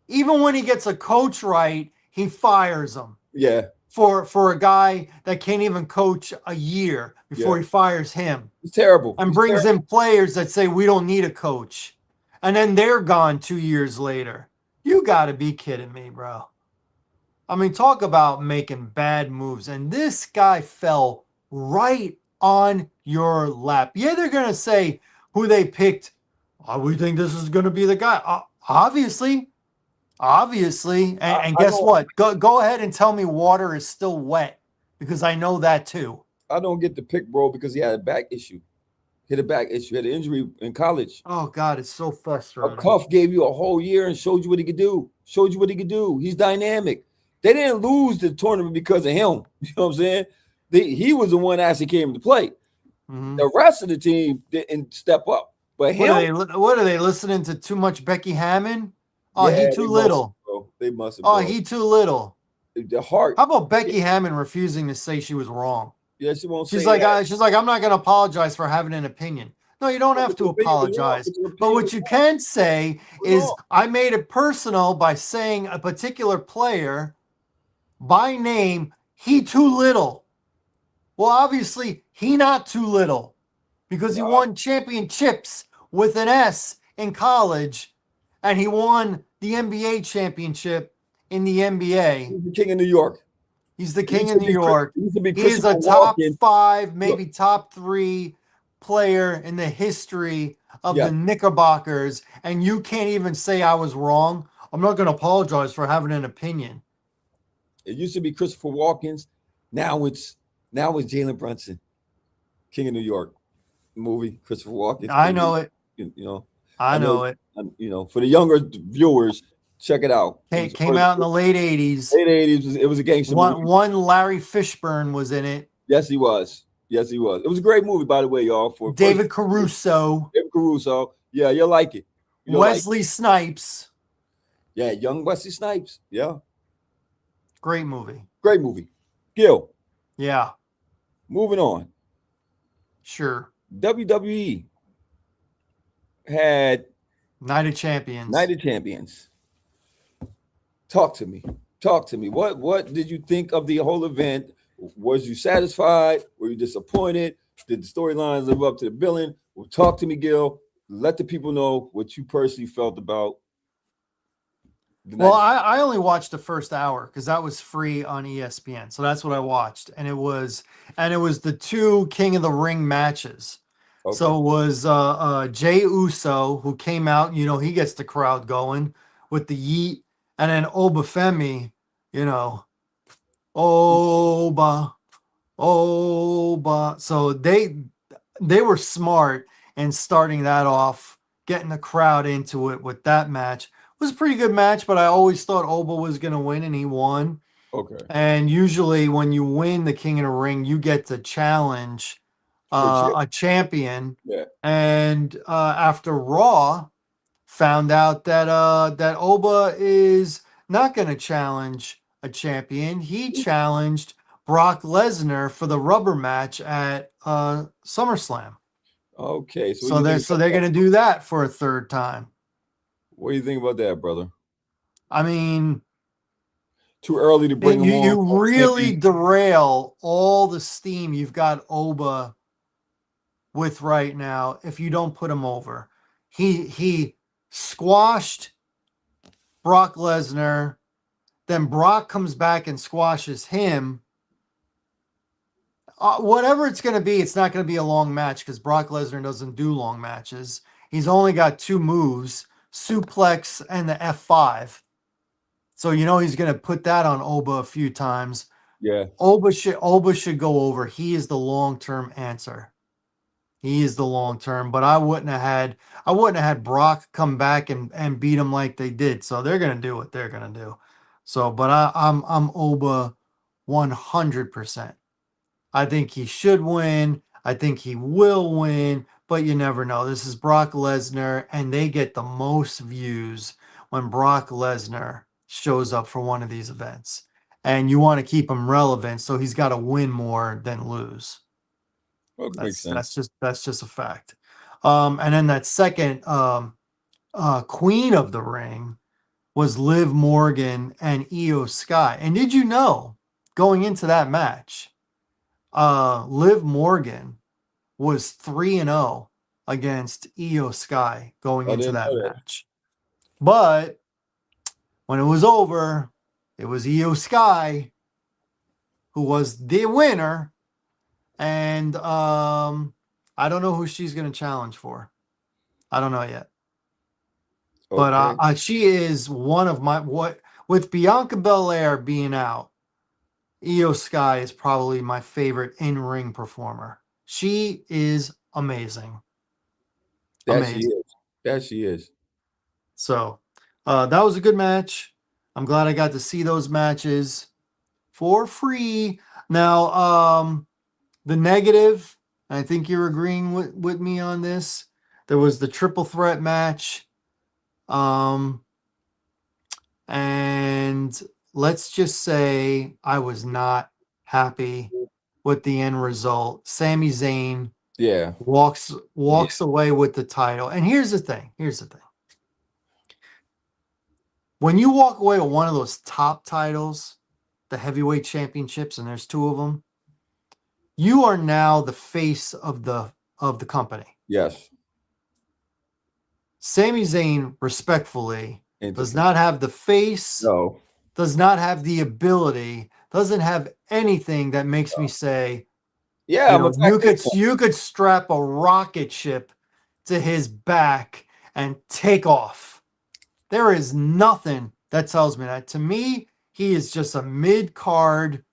[SPEAKER 1] Even when he gets a coach right, he fires him
[SPEAKER 2] yeah,
[SPEAKER 1] for a guy that can't even coach a year
[SPEAKER 2] yeah.
[SPEAKER 1] before he fires him
[SPEAKER 2] He's terrible.
[SPEAKER 1] and
[SPEAKER 2] He's
[SPEAKER 1] brings
[SPEAKER 2] terrible.
[SPEAKER 1] in players that say we don't need a coach. And then they're gone 2 years later. You got to be kidding me, bro. I mean, talk about making bad moves. And this guy fell right on your lap. Yeah, they're going to say who they picked. Oh, we think this is going to be the guy. Obviously. Obviously. And
[SPEAKER 2] I
[SPEAKER 1] guess
[SPEAKER 2] don't.
[SPEAKER 1] what? Go ahead and tell me water is still wet because I know that too.
[SPEAKER 2] I don't get the pick, bro, because he had a back issue. He had a back issue. He had an injury in college.
[SPEAKER 1] Oh, God, it's so
[SPEAKER 2] A
[SPEAKER 1] frustrating.
[SPEAKER 2] cuff gave you a whole year and showed you what he could do. Showed you what he could do. He's dynamic. They didn't lose the tournament because of him. You know what I'm saying? He was the one that actually came to play.
[SPEAKER 1] Hmm.
[SPEAKER 2] The rest of the team didn't step up. But
[SPEAKER 1] What are
[SPEAKER 2] him,
[SPEAKER 1] they? What are they listening to? Too much Becky Hammond? Oh,
[SPEAKER 2] yeah,
[SPEAKER 1] he
[SPEAKER 2] they
[SPEAKER 1] too
[SPEAKER 2] must have,
[SPEAKER 1] little.
[SPEAKER 2] bro. They must have,
[SPEAKER 1] Oh,
[SPEAKER 2] bro.
[SPEAKER 1] he too little.
[SPEAKER 2] The heart.
[SPEAKER 1] How about Becky Hammond refusing to say she was wrong?
[SPEAKER 2] Yeah, she won't
[SPEAKER 1] She's
[SPEAKER 2] say
[SPEAKER 1] like,
[SPEAKER 2] that.
[SPEAKER 1] I'm not going to apologize for having an opinion. No, you don't have
[SPEAKER 2] But
[SPEAKER 1] to
[SPEAKER 2] your opinion was wrong.
[SPEAKER 1] apologize.
[SPEAKER 2] But your
[SPEAKER 1] But
[SPEAKER 2] opinion
[SPEAKER 1] what
[SPEAKER 2] was
[SPEAKER 1] you
[SPEAKER 2] wrong.
[SPEAKER 1] can say
[SPEAKER 2] It was
[SPEAKER 1] is,
[SPEAKER 2] wrong.
[SPEAKER 1] I made it personal by saying a particular player by name. He too little. Well, obviously, he not too little because he
[SPEAKER 2] Nah,
[SPEAKER 1] won championships with an S in college, and he won the NBA championship in the NBA.
[SPEAKER 2] he's the king of New York.
[SPEAKER 1] He's the
[SPEAKER 2] He
[SPEAKER 1] king of
[SPEAKER 2] should
[SPEAKER 1] New
[SPEAKER 2] be
[SPEAKER 1] York.
[SPEAKER 2] he should be
[SPEAKER 1] He is a
[SPEAKER 2] Christopher
[SPEAKER 1] top
[SPEAKER 2] Walken.
[SPEAKER 1] five,
[SPEAKER 2] Look,
[SPEAKER 1] maybe top three player in the history of
[SPEAKER 2] Yeah,
[SPEAKER 1] the Knickerbockers, and you can't even say I was wrong. I'm not going to apologize for having an opinion.
[SPEAKER 2] it used to be Christopher Walken's. Now it's Jalen Brunson, King of New York movie. Christopher Walken's
[SPEAKER 1] I
[SPEAKER 2] King.
[SPEAKER 1] know it.
[SPEAKER 2] You know, I
[SPEAKER 1] I
[SPEAKER 2] know.
[SPEAKER 1] know it.
[SPEAKER 2] For the younger viewers, check it out. It was
[SPEAKER 1] Came
[SPEAKER 2] one of
[SPEAKER 1] out in
[SPEAKER 2] the
[SPEAKER 1] the late 80s.
[SPEAKER 2] late '80s. It was a gangster movie.
[SPEAKER 1] One Larry Fishburne was in it.
[SPEAKER 2] Yes, he was. Yes, he was. It was a great movie, by the way, y'all. For first,
[SPEAKER 1] David Caruso,
[SPEAKER 2] David Caruso. Yeah, you'll like it. You'll like it.
[SPEAKER 1] Wesley Snipes.
[SPEAKER 2] Yeah, young Wesley Snipes. Yeah,
[SPEAKER 1] Great movie.
[SPEAKER 2] great movie. Gil,
[SPEAKER 1] Yeah,
[SPEAKER 2] moving on.
[SPEAKER 1] sure.
[SPEAKER 2] WWE had
[SPEAKER 1] Night of Champions.
[SPEAKER 2] Night of Champions. Talk to me. Talk to me. What did you think of the whole event? Was you satisfied? Were you disappointed? Did the storylines live up to the billing? Well, talk to me, Gil. Let the people know what you personally felt about the
[SPEAKER 1] Well,
[SPEAKER 2] night.
[SPEAKER 1] I only watched the first hour because that was free on ESPN. So that's what I watched. And it was the two King of the Ring matches.
[SPEAKER 2] Okay.
[SPEAKER 1] So it was Jay Uso, who came out, he gets the crowd going with the yeet, and then Obafemi, you know, Oba, Oba. So they were smart in starting that off, getting the crowd into it with that match. It was a pretty good match, but I always thought Oba was going to win, and he won.
[SPEAKER 2] Okay.
[SPEAKER 1] And usually, when you win the King of the Ring, you get to challenge
[SPEAKER 2] For sure.
[SPEAKER 1] a champion.
[SPEAKER 2] Yeah.
[SPEAKER 1] And after Raw, found out that Oba is not going to challenge a champion. He challenged Brock Lesnar for the rubber match at SummerSlam.
[SPEAKER 2] Okay. So what do
[SPEAKER 1] So
[SPEAKER 2] you
[SPEAKER 1] they're
[SPEAKER 2] think
[SPEAKER 1] so
[SPEAKER 2] about
[SPEAKER 1] they're
[SPEAKER 2] that?
[SPEAKER 1] going to do that for a third time.
[SPEAKER 2] What do you think about that, brother?
[SPEAKER 1] I mean,
[SPEAKER 2] Too early to bring
[SPEAKER 1] you
[SPEAKER 2] them on.
[SPEAKER 1] you really derail all the steam you've got Oba with right now if you don't put him over. He squashed Brock Lesnar, then Brock comes back and squashes him. Whatever it's going to be, it's not going to be a long match because Brock Lesnar doesn't do long matches. He's only got two moves, suplex and the F5. So he's going to put that on Oba a few times.
[SPEAKER 2] Yeah.
[SPEAKER 1] Oba should go over. He is the long-term answer. He is the long-term, but I wouldn't have had Brock come back and beat him like they did. So they're gonna do what they're gonna do. So, but I'm Oba 100%. I think he should win. I think he will win, but you never know. This is Brock Lesnar, and they get the most views when Brock Lesnar shows up for one of these events. And you want to keep him relevant, so he's got to win more than lose.
[SPEAKER 2] Well, it makes sense.
[SPEAKER 1] That's just a fact. And then that second Queen of the Ring was Liv Morgan and Io Sky. And did you know, going into that match, Liv Morgan was 3-0 against Io Sky going
[SPEAKER 2] I
[SPEAKER 1] into
[SPEAKER 2] didn't
[SPEAKER 1] that
[SPEAKER 2] know that.
[SPEAKER 1] match. But when it was over, it was Io Sky who was the winner. And I don't know who she's going to challenge for. I don't know yet. But
[SPEAKER 2] Okay.
[SPEAKER 1] she is one of with Bianca Belair being out, Io Sky is probably my favorite in-ring performer. She is amazing.
[SPEAKER 2] That she
[SPEAKER 1] Amazing.
[SPEAKER 2] is. That she is.
[SPEAKER 1] So that was a good match. I'm glad I got to see those matches for free. Now, the negative, I think you're agreeing with me on this. There was the triple threat match. And let's just say I was not happy with the end result. Sami Zayn
[SPEAKER 2] Yeah.
[SPEAKER 1] walks away with the title. And here's the thing. When you walk away with one of those top titles, the heavyweight championships, and there's two of them, you are now the face of the company.
[SPEAKER 2] Yes.
[SPEAKER 1] Sami Zayn, respectfully, does
[SPEAKER 2] Interesting.
[SPEAKER 1] not have the face,
[SPEAKER 2] No.
[SPEAKER 1] does not have the ability, doesn't have anything that makes me say,
[SPEAKER 2] Yeah,
[SPEAKER 1] You
[SPEAKER 2] I'm a
[SPEAKER 1] know,
[SPEAKER 2] back this one.
[SPEAKER 1] you could strap a rocket ship to his back and take off. There is nothing that tells me that. To me, he is just a mid-card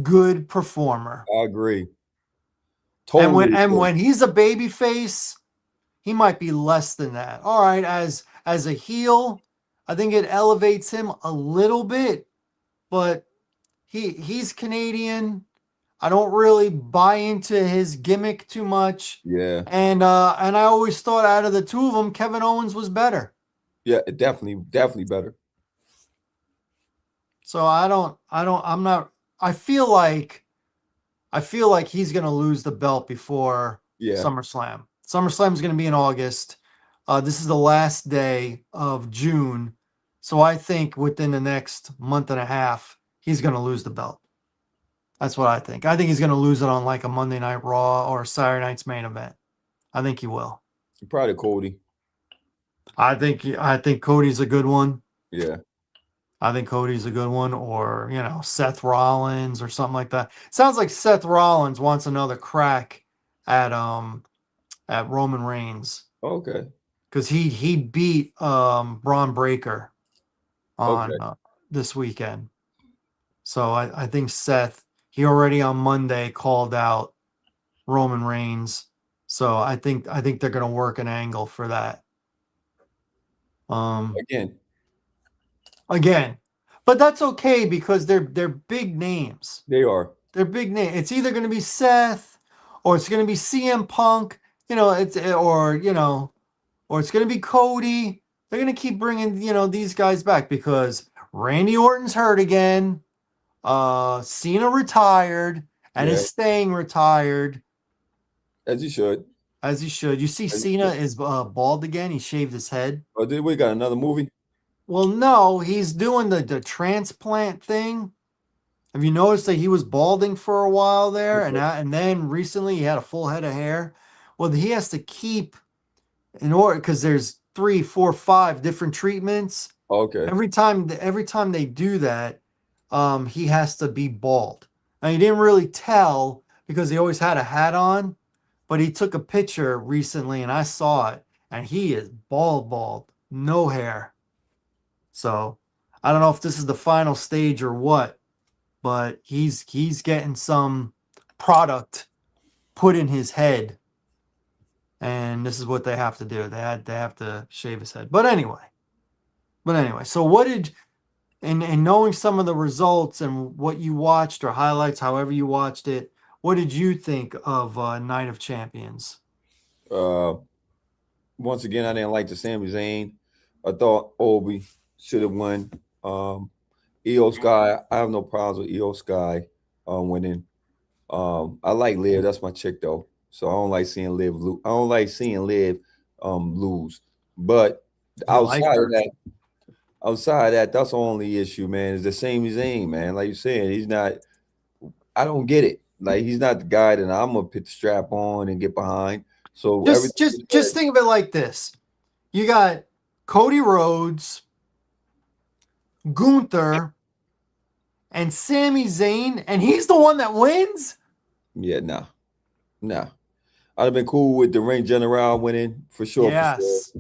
[SPEAKER 1] good performer.
[SPEAKER 2] I agree. Totally
[SPEAKER 1] And
[SPEAKER 2] agree.
[SPEAKER 1] when he's a baby face, he might be less than that. All right, as a heel, I think it elevates him a little bit, but he's Canadian. I don't really buy into his gimmick too much.
[SPEAKER 2] Yeah.
[SPEAKER 1] And I always thought out of the two of them, Kevin Owens was better.
[SPEAKER 2] Yeah, definitely better.
[SPEAKER 1] So I'm not I feel like he's gonna lose the belt before
[SPEAKER 2] Yeah.
[SPEAKER 1] SummerSlam. SummerSlam is gonna be in August. This is the last day of June. So I think within the next month and a half, he's gonna lose the belt. That's what I think. I think he's gonna lose it on like a Monday Night Raw or Saturday Night's main event. I think he will.
[SPEAKER 2] Probably Cody.
[SPEAKER 1] I think Cody's a good one.
[SPEAKER 2] Yeah.
[SPEAKER 1] I think Cody's a good one, or you know, Seth Rollins or something like that. Sounds like Seth Rollins wants another crack at Roman Reigns
[SPEAKER 2] Okay.
[SPEAKER 1] because he beat Braun Breaker on
[SPEAKER 2] Okay.
[SPEAKER 1] this weekend. So I think Seth he already on Monday called out Roman Reigns. So I think they're gonna work an angle for that. Um,
[SPEAKER 2] Again,
[SPEAKER 1] again, but that's okay because they're big names.
[SPEAKER 2] they are.
[SPEAKER 1] They're big name. It's either going to be Seth or it's going to be CM Punk, you know, or it's going to be Cody. They're going to keep bringing, you know, these guys back because Randy Orton's hurt again. Cena retired and
[SPEAKER 2] Yeah.
[SPEAKER 1] is staying retired
[SPEAKER 2] As you should.
[SPEAKER 1] as he should. You see
[SPEAKER 2] As you
[SPEAKER 1] Cena
[SPEAKER 2] should.
[SPEAKER 1] is bald again. He shaved his head.
[SPEAKER 2] Oh, did we got another movie?
[SPEAKER 1] Well, no, he's doing the transplant thing. Have you noticed that he was balding for a while there,
[SPEAKER 2] Okay.
[SPEAKER 1] and then recently he had a full head of hair? Well, he has to keep in order because there's three, four, five different treatments.
[SPEAKER 2] Okay.
[SPEAKER 1] Every time they do that, he has to be bald. Now he didn't really tell because he always had a hat on, but he took a picture recently and I saw it, and he is bald, no hair. So I don't know if this is the final stage or what, but he's getting some product put in his head, and this is what they have to do. They have to shave his head. But anyway, so what did and knowing some of the results and what you watched or highlights, however you watched it, what did you think of Night of Champions?
[SPEAKER 2] Uh, Once again, I didn't like the Sami Zayn. I thought Obi should have won. EO Sky, I have no problems with EO Sky winning. I like Liv. That's my chick though. So I don't like seeing Liv lose. I don't like seeing Liv lose. But
[SPEAKER 1] You like
[SPEAKER 2] outside of
[SPEAKER 1] her?
[SPEAKER 2] that, that's the only issue, man. Is the Sami Zayn, man. Like you said, he's not. I don't get it. Like he's not the guy that I'm gonna put the strap on and get behind. So everything you
[SPEAKER 1] Just
[SPEAKER 2] said,
[SPEAKER 1] think of it like this. You got Cody Rhodes, Gunther, and Sami Zayn, and he's the one that wins?
[SPEAKER 2] yeah, nah. I'd have been cool with the Ring General winning for sure, for sure.
[SPEAKER 1] Yes.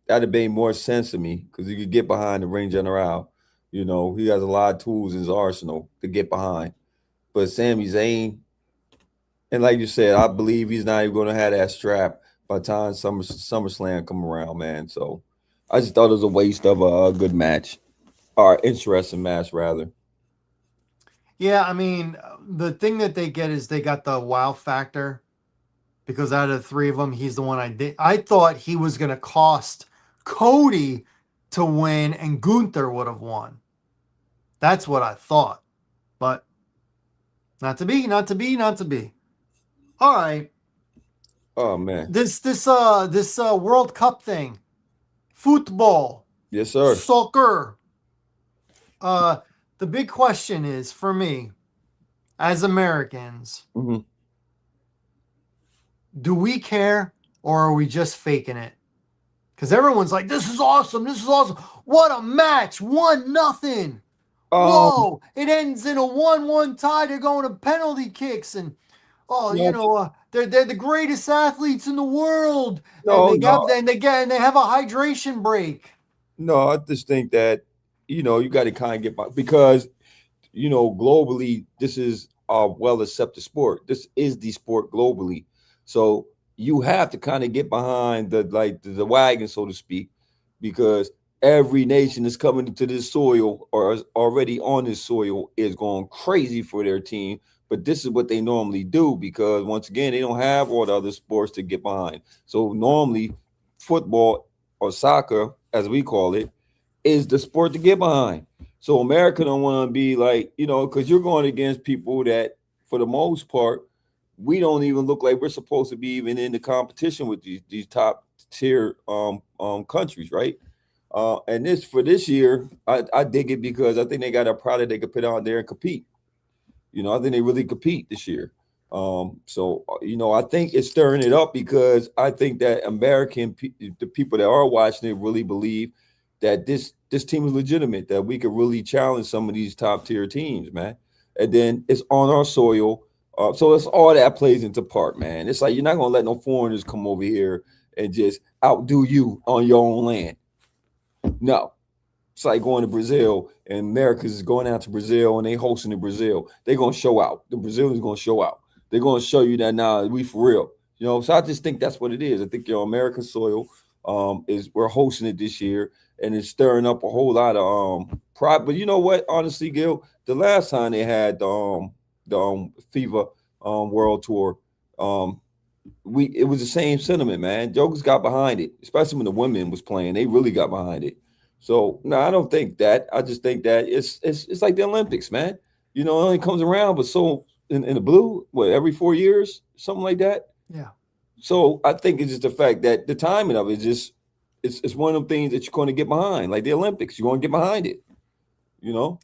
[SPEAKER 2] That'd have made more sense to me because you could get behind the Ring General. You know, he has a lot of tools in his arsenal to get behind. But Sami Zayn, and like you said, I believe he's not even going to have that strap by the time SummerSlam come around, man. So I just thought it was a waste of a good match or interesting match, rather.
[SPEAKER 1] Yeah, I mean, the thing that they get is they got the wow factor because out of the three of them, he's the one I thought he was going to cost Cody to win and Gunther would have won. That's what I thought. But not to be, not to be, not to be. All right.
[SPEAKER 2] Oh man,
[SPEAKER 1] This World Cup thing. Football,
[SPEAKER 2] yes sir.
[SPEAKER 1] soccer. Uh the big question is for me as Americans,
[SPEAKER 2] Hmm.
[SPEAKER 1] do we care or are we just faking it? Because everyone's like, this is awesome. This is awesome. What a match. 1-0.
[SPEAKER 2] Um,
[SPEAKER 1] Whoa. It ends in a 1-1 tie. They're going to penalty kicks. And oh,
[SPEAKER 2] No,
[SPEAKER 1] they're the greatest athletes in the world, and
[SPEAKER 2] no, no,
[SPEAKER 1] they have a hydration break.
[SPEAKER 2] no. I just think that you got to kind of get by because globally, this is a well accepted sport. This is the sport globally. So you have to kind of get behind the wagon, so to speak, because every nation is coming into this soil or is already on this soil is going crazy for their team. But this is what they normally do because once again, they don't have all the other sports to get behind. So normally football or soccer, as we call it, is the sport to get behind. So America don't want to be like, because you're going against people that, for the most part, we don't even look like we're supposed to be even in the competition with these top tier countries, right? And this for this year, I dig it because I think they got a product they could put out there and compete. I think they really compete this year. I think it's stirring it up because I think that the people that are watching it really believe that this team is legitimate, that we could really challenge some of these top tier teams, man. And then it's on our soil. So it's all that plays into part, man. It's like you're not gonna let no foreigners come over here and just outdo you on your own land. No, it's like going to Brazil and America's is going out to Brazil and they hosting in Brazil. They're gonna show out. The Brazilians gonna show out. They're gonna show you that now we for real. So I just think that's what it is. I think American soil is we're hosting it this year and it's stirring up a whole lot of pride. But you know what? Honestly, Gil, the last time they had the FIFA World Tour, it was the same sentiment, man. Jokers got behind it, especially when the women was playing. They really got behind it. So no, I don't think that. I just think that it's like the Olympics, man. It only comes around, but so in the blue, what every 4 years, something like that.
[SPEAKER 1] Yeah.
[SPEAKER 2] So I think it's just the fact that the timing of it is just it's one of them things that you're going to get behind, like the Olympics. You're going to get behind it. You know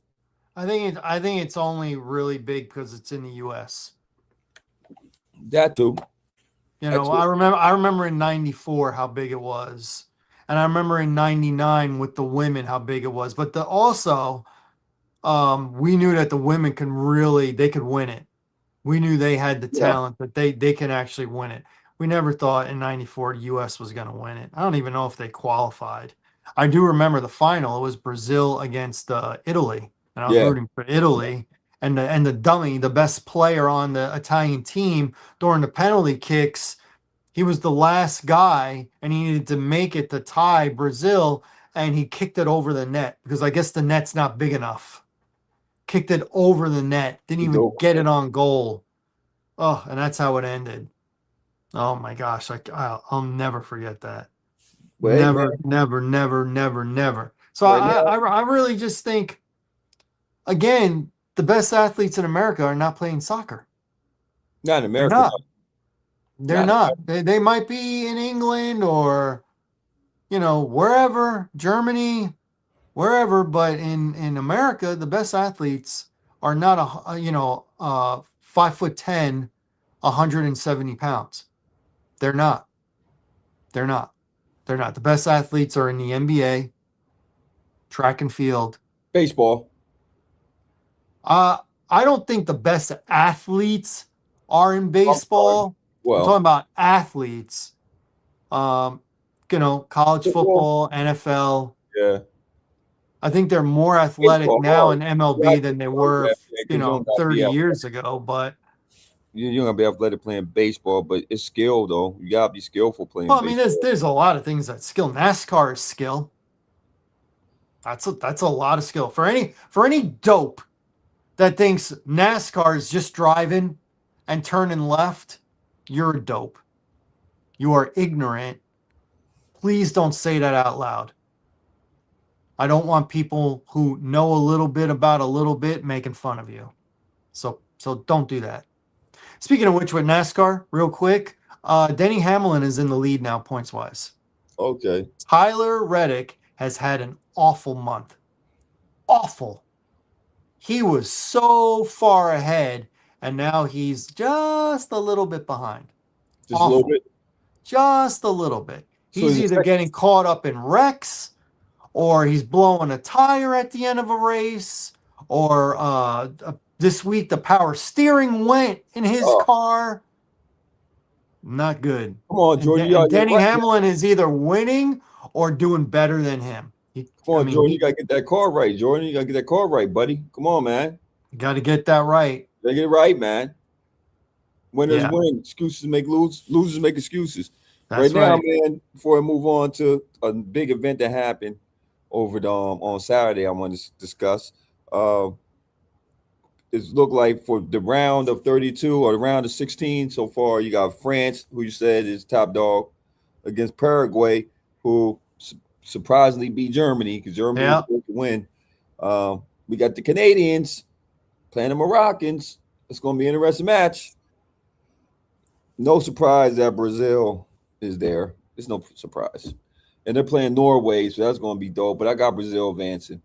[SPEAKER 1] I think it's only really big because it's in the U.S.
[SPEAKER 2] that too. That too.
[SPEAKER 1] I remember in '94 how big it was, and I remember in '99 with the women how big it was. But also, we knew that the women they could win it. We knew they had the
[SPEAKER 2] Yeah,
[SPEAKER 1] talent that they can actually win it. We never thought in '94 the U.S. was going to win it. I don't even know if they qualified. I do remember the final. It was Brazil against Italy, and I was
[SPEAKER 2] yeah.
[SPEAKER 1] rooting for Italy. And the dummy, the best player on the Italian team during the penalty kicks, he was the last guy, and he needed to make it to tie Brazil, and he kicked it over the net because I guess the net's not big enough. Kicked it over the net, didn't
[SPEAKER 2] It's
[SPEAKER 1] even
[SPEAKER 2] over.
[SPEAKER 1] get it on goal. Oh, and that's how it ended. Oh my gosh, I'll never forget that.
[SPEAKER 2] But hey, man.
[SPEAKER 1] Never, never, never, never, never. So
[SPEAKER 2] But now,
[SPEAKER 1] I really just think, again, the best athletes in America are not playing soccer.
[SPEAKER 2] not in
[SPEAKER 1] They're
[SPEAKER 2] America,
[SPEAKER 1] not.
[SPEAKER 2] no.
[SPEAKER 1] They're
[SPEAKER 2] Not in
[SPEAKER 1] not.
[SPEAKER 2] America.
[SPEAKER 1] They might be in England or, wherever, Germany, wherever, but in America, the best athletes are not 5'10", 170 pounds. They're not. They're not. They're not. The best athletes are in the NBA, track and field.
[SPEAKER 2] Baseball.
[SPEAKER 1] Uh, I don't think the best athletes are in
[SPEAKER 2] I'm sorry.
[SPEAKER 1] baseball. I'm talking
[SPEAKER 2] Well,
[SPEAKER 1] about athletes. Um, college
[SPEAKER 2] football.
[SPEAKER 1] football, NFL.
[SPEAKER 2] Yeah.
[SPEAKER 1] I think they're more athletic
[SPEAKER 2] Baseball.
[SPEAKER 1] now
[SPEAKER 2] Well,
[SPEAKER 1] in
[SPEAKER 2] you have
[SPEAKER 1] MLB
[SPEAKER 2] to
[SPEAKER 1] than they
[SPEAKER 2] know
[SPEAKER 1] were,
[SPEAKER 2] that because you don't got to
[SPEAKER 1] 30
[SPEAKER 2] be out.
[SPEAKER 1] years ago. But
[SPEAKER 2] You don't got to be athletic playing baseball, but it's skill though. You got to be skillful playing
[SPEAKER 1] well, I mean,
[SPEAKER 2] baseball.
[SPEAKER 1] there's a lot of things that skill. NASCAR is skill. That's a lot of skill for any dope that thinks NASCAR is just driving and turning left. You're a dope. You are ignorant. Please don't say that out loud. I don't want people who know a little bit about a little bit making fun of you. So don't do that. Speaking of which, with NASCAR, real quick, Denny Hamlin is in the lead now, points wise.
[SPEAKER 2] Okay.
[SPEAKER 1] Tyler Reddick has had an awful month. Awful. He was so far ahead, and now he's just a little bit behind.
[SPEAKER 2] Just a little
[SPEAKER 1] Awful.
[SPEAKER 2] bit.
[SPEAKER 1] Just a little bit.
[SPEAKER 2] So
[SPEAKER 1] He's
[SPEAKER 2] is it
[SPEAKER 1] either getting caught up in wrecks, or he's blowing a tire at the end of a race, or This week, the power steering went in his
[SPEAKER 2] Oh,
[SPEAKER 1] car. Not good.
[SPEAKER 2] come on,
[SPEAKER 1] And,
[SPEAKER 2] Jordan.
[SPEAKER 1] and
[SPEAKER 2] You're
[SPEAKER 1] Denny
[SPEAKER 2] right, man.
[SPEAKER 1] Hamlin is either winning or doing better than him.
[SPEAKER 2] Come on, Jordan. You gotta get that car right, Jordan. You gotta get that car right, buddy. Come on, man.
[SPEAKER 1] Got to get that right.
[SPEAKER 2] Gotta get it right, man. Winners
[SPEAKER 1] Yeah,
[SPEAKER 2] win. Excuses make losers make excuses. Right
[SPEAKER 1] that's
[SPEAKER 2] now,
[SPEAKER 1] right.
[SPEAKER 2] man, before I move on to a big event that happened over the on Saturday, I want to discuss. Uh, it's looked like for the round of 32 or the round of 16 so far, you got France, who you said is top dog, against Paraguay, who surprisingly beat Germany because Germany was
[SPEAKER 1] Yeah.
[SPEAKER 2] supposed to win. We got the Canadians playing the Moroccans. It's going to be an interesting match. No surprise that Brazil is there. It's no surprise. And they're playing Norway, so that's going to be dope. But I got Brazil advancing.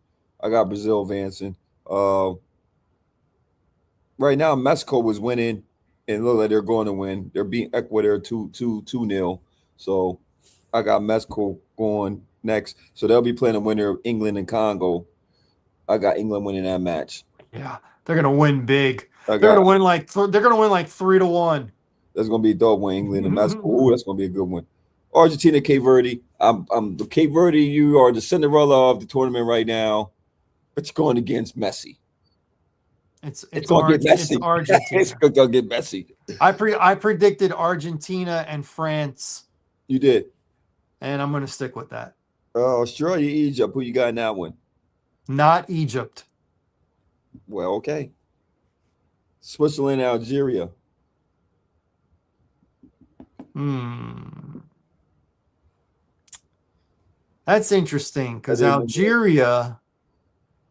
[SPEAKER 2] Right now, Mexico was winning, and look like they're going to win. They're beating Ecuador 2-0. So I got Mexico going next. So they'll be playing the winner of England and Congo. I got England winning that match.
[SPEAKER 1] Yeah, they're gonna win big.
[SPEAKER 2] I
[SPEAKER 1] They're
[SPEAKER 2] got
[SPEAKER 1] gonna win like 3-1.
[SPEAKER 2] that's gonna be dope when England and Mexico. Ooh, that's gonna be a good one. Argentina, Cape Verde. I'm the Cape Verde. You are the Cinderella of the tournament right now, but you're going against Messi.
[SPEAKER 1] It's
[SPEAKER 2] gonna get messy.
[SPEAKER 1] It's Argentina.
[SPEAKER 2] It's gonna get messy.
[SPEAKER 1] I predicted Argentina and France,
[SPEAKER 2] You did.
[SPEAKER 1] and I'm gonna stick with that.
[SPEAKER 2] Australia, Egypt. Who you got in that one?
[SPEAKER 1] Not Egypt.
[SPEAKER 2] Well, okay. Switzerland, Algeria.
[SPEAKER 1] That's interesting because
[SPEAKER 2] That is
[SPEAKER 1] Algeria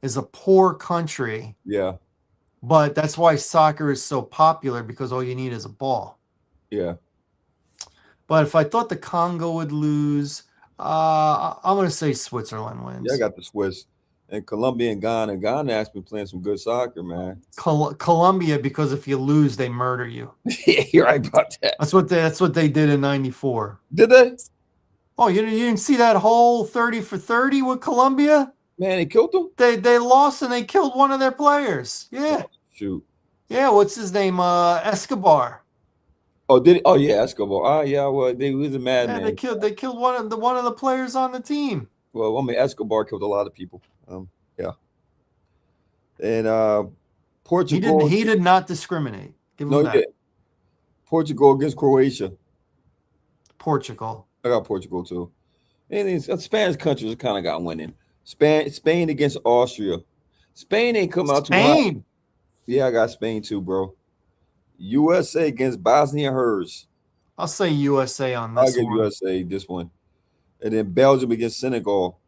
[SPEAKER 1] is a poor country,
[SPEAKER 2] Yeah,
[SPEAKER 1] but that's why soccer is so popular because all you need is a ball.
[SPEAKER 2] yeah.
[SPEAKER 1] But if I thought the Congo would lose, I'm going to say Switzerland wins.
[SPEAKER 2] Yeah, I got the Swiss. And Colombia and Ghana. Ghana has been playing some good soccer, man.
[SPEAKER 1] Colombia, because if you lose, they murder you.
[SPEAKER 2] Yeah, you're right about that.
[SPEAKER 1] That's what they did in '94.
[SPEAKER 2] Did they?
[SPEAKER 1] Oh, you didn't see that whole 30 for 30 with Colombia?
[SPEAKER 2] Man, they killed them?
[SPEAKER 1] They lost and they killed one of their players. Yeah.
[SPEAKER 2] Shoot.
[SPEAKER 1] Yeah, what's his name? Escobar.
[SPEAKER 2] Oh, did it? Oh, yeah, Escobar. Ah, yeah, well, he was a
[SPEAKER 1] Yeah,
[SPEAKER 2] madman.
[SPEAKER 1] they killed one of the players on the team.
[SPEAKER 2] Well, I mean, Escobar killed a lot of people. Yeah. And Portugal.
[SPEAKER 1] He did not discriminate. Give him
[SPEAKER 2] No, he
[SPEAKER 1] that.
[SPEAKER 2] did. Portugal against Croatia.
[SPEAKER 1] Portugal.
[SPEAKER 2] I got Portugal too. And these Spanish countries kind of got winning. Spain against Austria. Spain ain't come out too hot.
[SPEAKER 1] Spain.
[SPEAKER 2] Yeah, I got Spain too, bro. USA against Bosnia Herz.
[SPEAKER 1] I'll say USA on
[SPEAKER 2] I'll
[SPEAKER 1] this
[SPEAKER 2] give
[SPEAKER 1] one.
[SPEAKER 2] USA this one. And then Belgium against Senegal.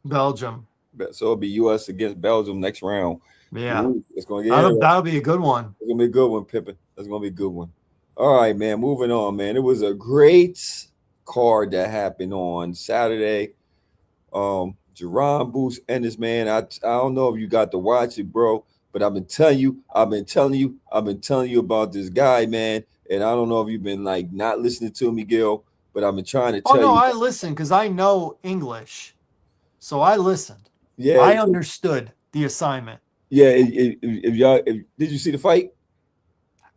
[SPEAKER 1] Belgium.
[SPEAKER 2] So it'll be US against Belgium next round.
[SPEAKER 1] Yeah.
[SPEAKER 2] Ooh, it's gonna get
[SPEAKER 1] That'll be a good one.
[SPEAKER 2] It's gonna be a good one, Pippin. That's gonna be a good one. All right, man. Moving on, man. It was a great card that happened on Saturday. Jerron Booth and this man. I don't know if you got to watch it, bro, but I've been telling you about this guy, man. And I don't know if you've been like not listening to me, Gil, but I've been trying to tell you.
[SPEAKER 1] Oh no, I listened because I know English, so I listened.
[SPEAKER 2] Yeah,
[SPEAKER 1] I understood the assignment.
[SPEAKER 2] Yeah, did you see the fight?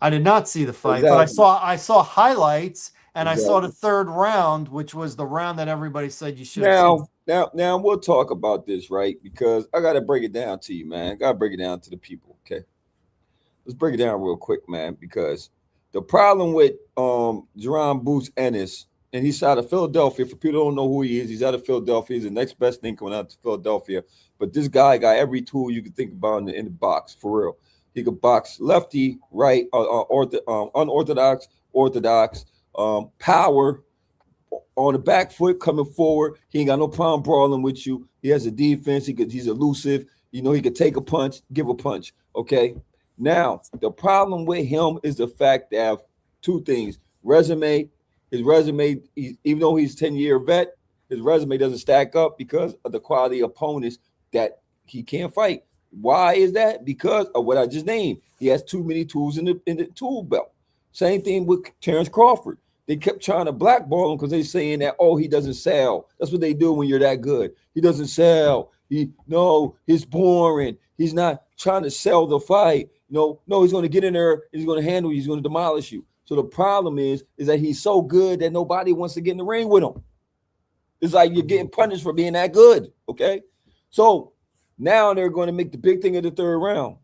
[SPEAKER 1] I did not see the fight, but I saw highlights and I saw the third round, which was the round that everybody said you should have seen.
[SPEAKER 2] Now we'll talk about this, right? Because I got to break it down to you, man. I got to break it down to the people, okay? Let's break it down real quick, man, because the problem with Jerron Booth Ennis, and he's out of Philadelphia. For people who don't know who he is, he's out of Philadelphia. He's the next best thing coming out to Philadelphia. But this guy got every tool you could think about in the box, for real. He could box lefty, right, unorthodox, orthodox, power, on the back foot coming forward. He ain't got no problem brawling with you. He has a defense. He's elusive. You know, he could take a punch, give a punch. Okay. Now, the problem with him is the fact that two things. His resume, even though he's a 10-year vet, his resume doesn't stack up because of the quality of opponents that he can't fight. Why is that? Because of what I just named. He has too many tools in the tool belt. Same thing with Terrence Crawford. They kept trying to blackball him because they're saying that, oh, he doesn't sell. That's what they do when you're that good. He doesn't sell. He's boring. He's not. trying to sell the fight. No, he's going to get in there and he's going to handle you. He's going to demolish you. So the problem is that he's so good that nobody wants to get in the ring with him. It's like you're getting punished for being that good. Okay, so now they're going to make the big thing of the third round.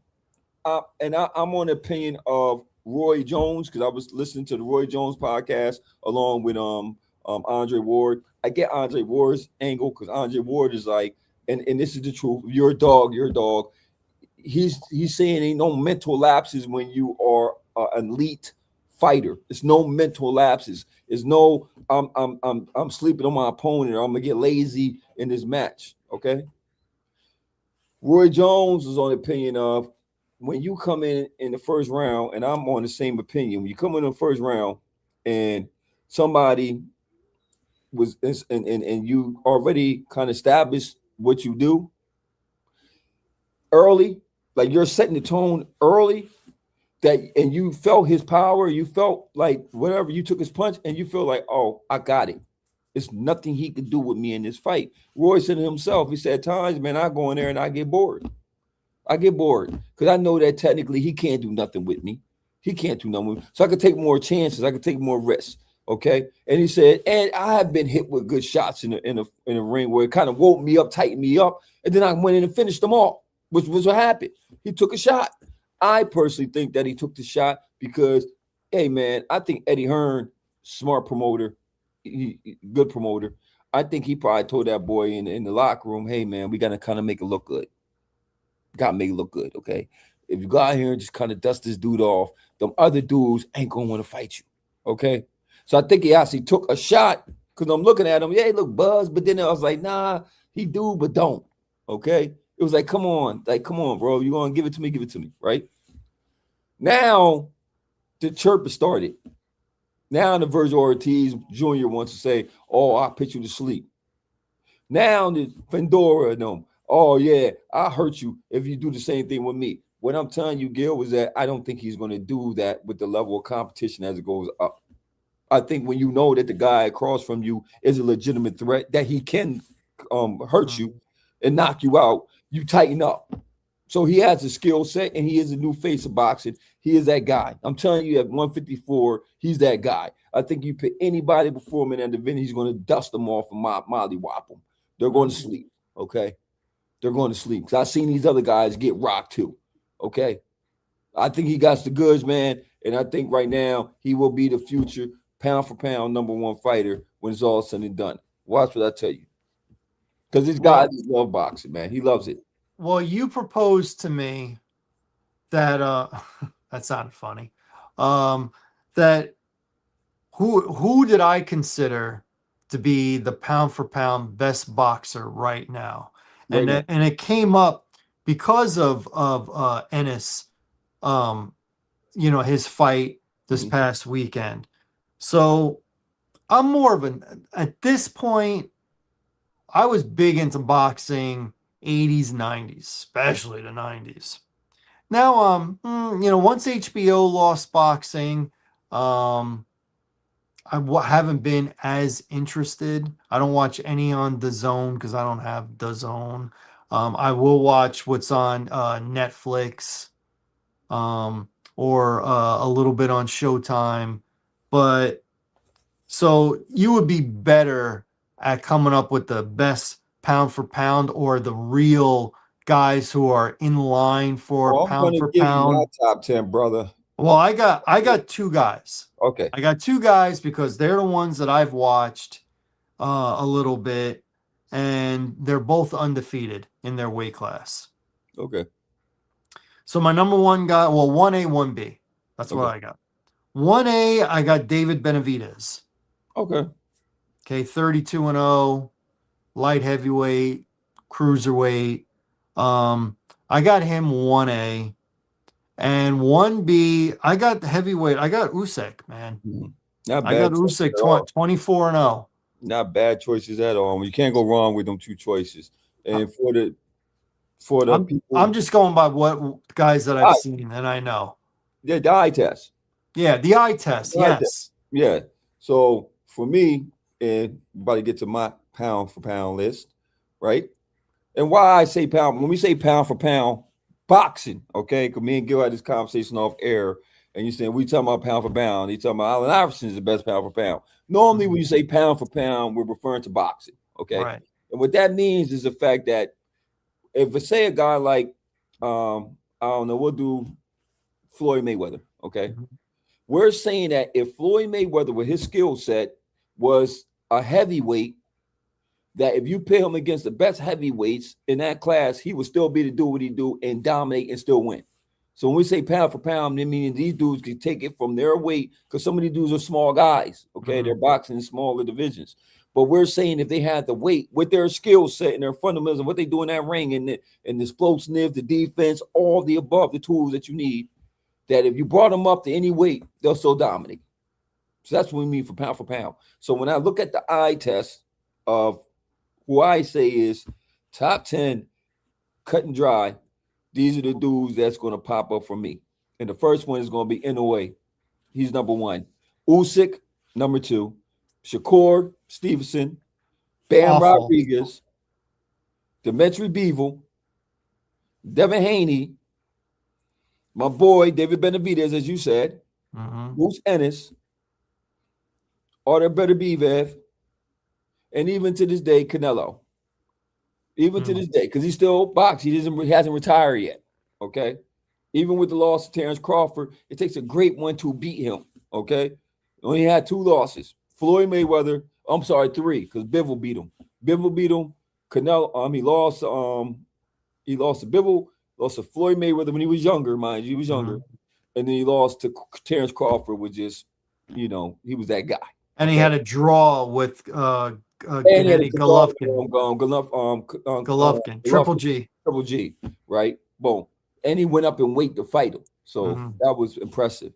[SPEAKER 2] I'm on the opinion of Roy Jones because I was listening to the Roy Jones podcast along with Andre Ward. I get Andre Ward's angle because Andre Ward is like, and this is the truth. You're a dog. You're a dog. He's saying ain't no mental lapses when you are an elite fighter. It's no mental lapses. It's no I'm sleeping on my opponent or I'm gonna get lazy in this match. Okay. Roy Jones is on the opinion of when you come in the first round, and I'm on the same opinion. When you come in the first round and somebody was and you already kind of established what you do early, like you're setting the tone early, that and you felt his power, you felt like whatever, you took his punch and you feel like, oh, I got it. It's nothing he could do with me in this fight. Roy said to himself, he said, at times, man, I go in there and I get bored. I get bored because I know that technically he can't do nothing with me. He can't do nothing with me. So I could take more chances. I could take more risks. Okay. And he said, and I have been hit with good shots in the ring where it kind of woke me up, tightened me up, and then I went in and finished them all, which was what happened. He took a shot. I personally think that he took the shot because, hey, man, I think Eddie Hearn, smart promoter, good promoter. I think he probably told that boy in the locker room, hey, man, we got to kind of make it look good. Got to make it look good, okay? If you go out here and just kind of dust this dude off, them other dudes ain't going to want to fight you, okay? So I think he actually took a shot because I'm looking at him. Yeah, he look buzzed, but then I was like, nah, he do, but don't, okay? It was like, come on, bro. You going to give it to me, right? Now, the chirp has started. Now, the Virgil Ortiz Jr. wants to say, oh, I'll put you to sleep. Now, the Fedora and them, oh, yeah, I'll hurt you if you do the same thing with me. What I'm telling you, Gil, was that I don't think he's going to do that with the level of competition as it goes up. I think when you know that the guy across from you is a legitimate threat, that he can hurt you and knock you out, you tighten up. So he has a skill set, and he is a new face of boxing. He is that guy. I'm telling you, at 154, he's that guy. I think you put anybody before him in that division, he's going to dust them off and mollywop them. They're going to sleep, okay? They're going to sleep. Because I've seen these other guys get rocked too, okay? I think he got the goods, man, and I think right now he will be the future pound-for-pound #1 fighter when it's all said and done. Watch what I tell you. Because these guys love boxing, man. He loves it.
[SPEAKER 1] Well, you proposed to me that that sounded funny. That who did I consider to be the pound for pound best boxer right now? And it came up because of Ennis, his fight this past weekend. So I'm more of at this point, I was big into boxing 80s, 90s, especially the 90s. Now, once HBO lost boxing, haven't been as interested. I don't watch any on DAZN because I don't have DAZN. I will watch what's on Netflix, or a little bit on Showtime. But so you would be better at coming up with the best pound for pound or the real guys who are in line for pound for pound.
[SPEAKER 2] You my top 10, brother.
[SPEAKER 1] Well, I got two guys.
[SPEAKER 2] Okay.
[SPEAKER 1] I got two guys because they're the ones that I've watched a little bit, and they're both undefeated in their weight class.
[SPEAKER 2] Okay.
[SPEAKER 1] So my number one guy, well, 1A, 1B. That's what I got. 1A, I got David Benavidez.
[SPEAKER 2] Okay.
[SPEAKER 1] Okay, 32-0, light heavyweight, cruiserweight. I got him 1A. And 1B, I got the heavyweight. I got Usyk, man.
[SPEAKER 2] Not bad.
[SPEAKER 1] I got Usyk 24-0.
[SPEAKER 2] Not bad choices at all. You can't go wrong with them two choices. And for the people,
[SPEAKER 1] I'm just going by what guys that I've seen and I know.
[SPEAKER 2] Yeah, the eye test.
[SPEAKER 1] Yeah, the eye test. Yes.
[SPEAKER 2] Yeah. So for me, and about to get to my pound for pound list, right? And why I say pound, when we say pound for pound, boxing, okay? Because me and Gil had this conversation off air, and you saying we talking about pound for pound. He talking about Allen Iverson is the best pound for pound. Normally, when you say pound for pound, we're referring to boxing, okay?
[SPEAKER 1] Right.
[SPEAKER 2] And what that means is the fact that if we say a guy like, I don't know, we'll do Floyd Mayweather, okay?
[SPEAKER 1] Mhm.
[SPEAKER 2] We're saying that if Floyd Mayweather with his skill set was a heavyweight, that if you pit him against the best heavyweights in that class, he would still be to do what he do and dominate and still win. So when we say pound for pound, I mean these dudes can take it from their weight because some of these dudes are small guys. Okay, they're boxing in smaller divisions. But we're saying if they had the weight with their skill set and their fundamentals and what they do in that ring and the explosiveness, the defense, all the above, the tools that you need, that if you brought them up to any weight, they'll still dominate. So that's what we mean for pound for pound. So when I look at the eye test of who I say is top 10, cut and dry, these are the dudes that's going to pop up for me. And the first one is going to be Inoue. He's number one. Usyk, number two. Shakur Stevenson, Bam
[SPEAKER 1] Awful.
[SPEAKER 2] Rodriguez, Dimitri Bivol, Devin Haney, my boy David Benavidez, as you said, Moose Ennis, Artur Beterbiev, and even to this day, Canelo. Even to this day, because he's still boxing. He hasn't retired yet. Okay. Even with the loss to Terrence Crawford, it takes a great one to beat him. Okay. Only had 2 losses. Floyd Mayweather, I'm sorry, 3, because Bivol beat him. Bivol beat him. Canelo, he lost to Bivol, lost to Floyd Mayweather when he was younger, mind you, he was younger. And then he lost to Terrence Crawford, which is, he was that guy.
[SPEAKER 1] And he had a draw with
[SPEAKER 2] Gennady
[SPEAKER 1] Golovkin.
[SPEAKER 2] Golovkin.
[SPEAKER 1] Triple G.
[SPEAKER 2] Triple G, right? Boom. And he went up in weight to fight him. So that was impressive.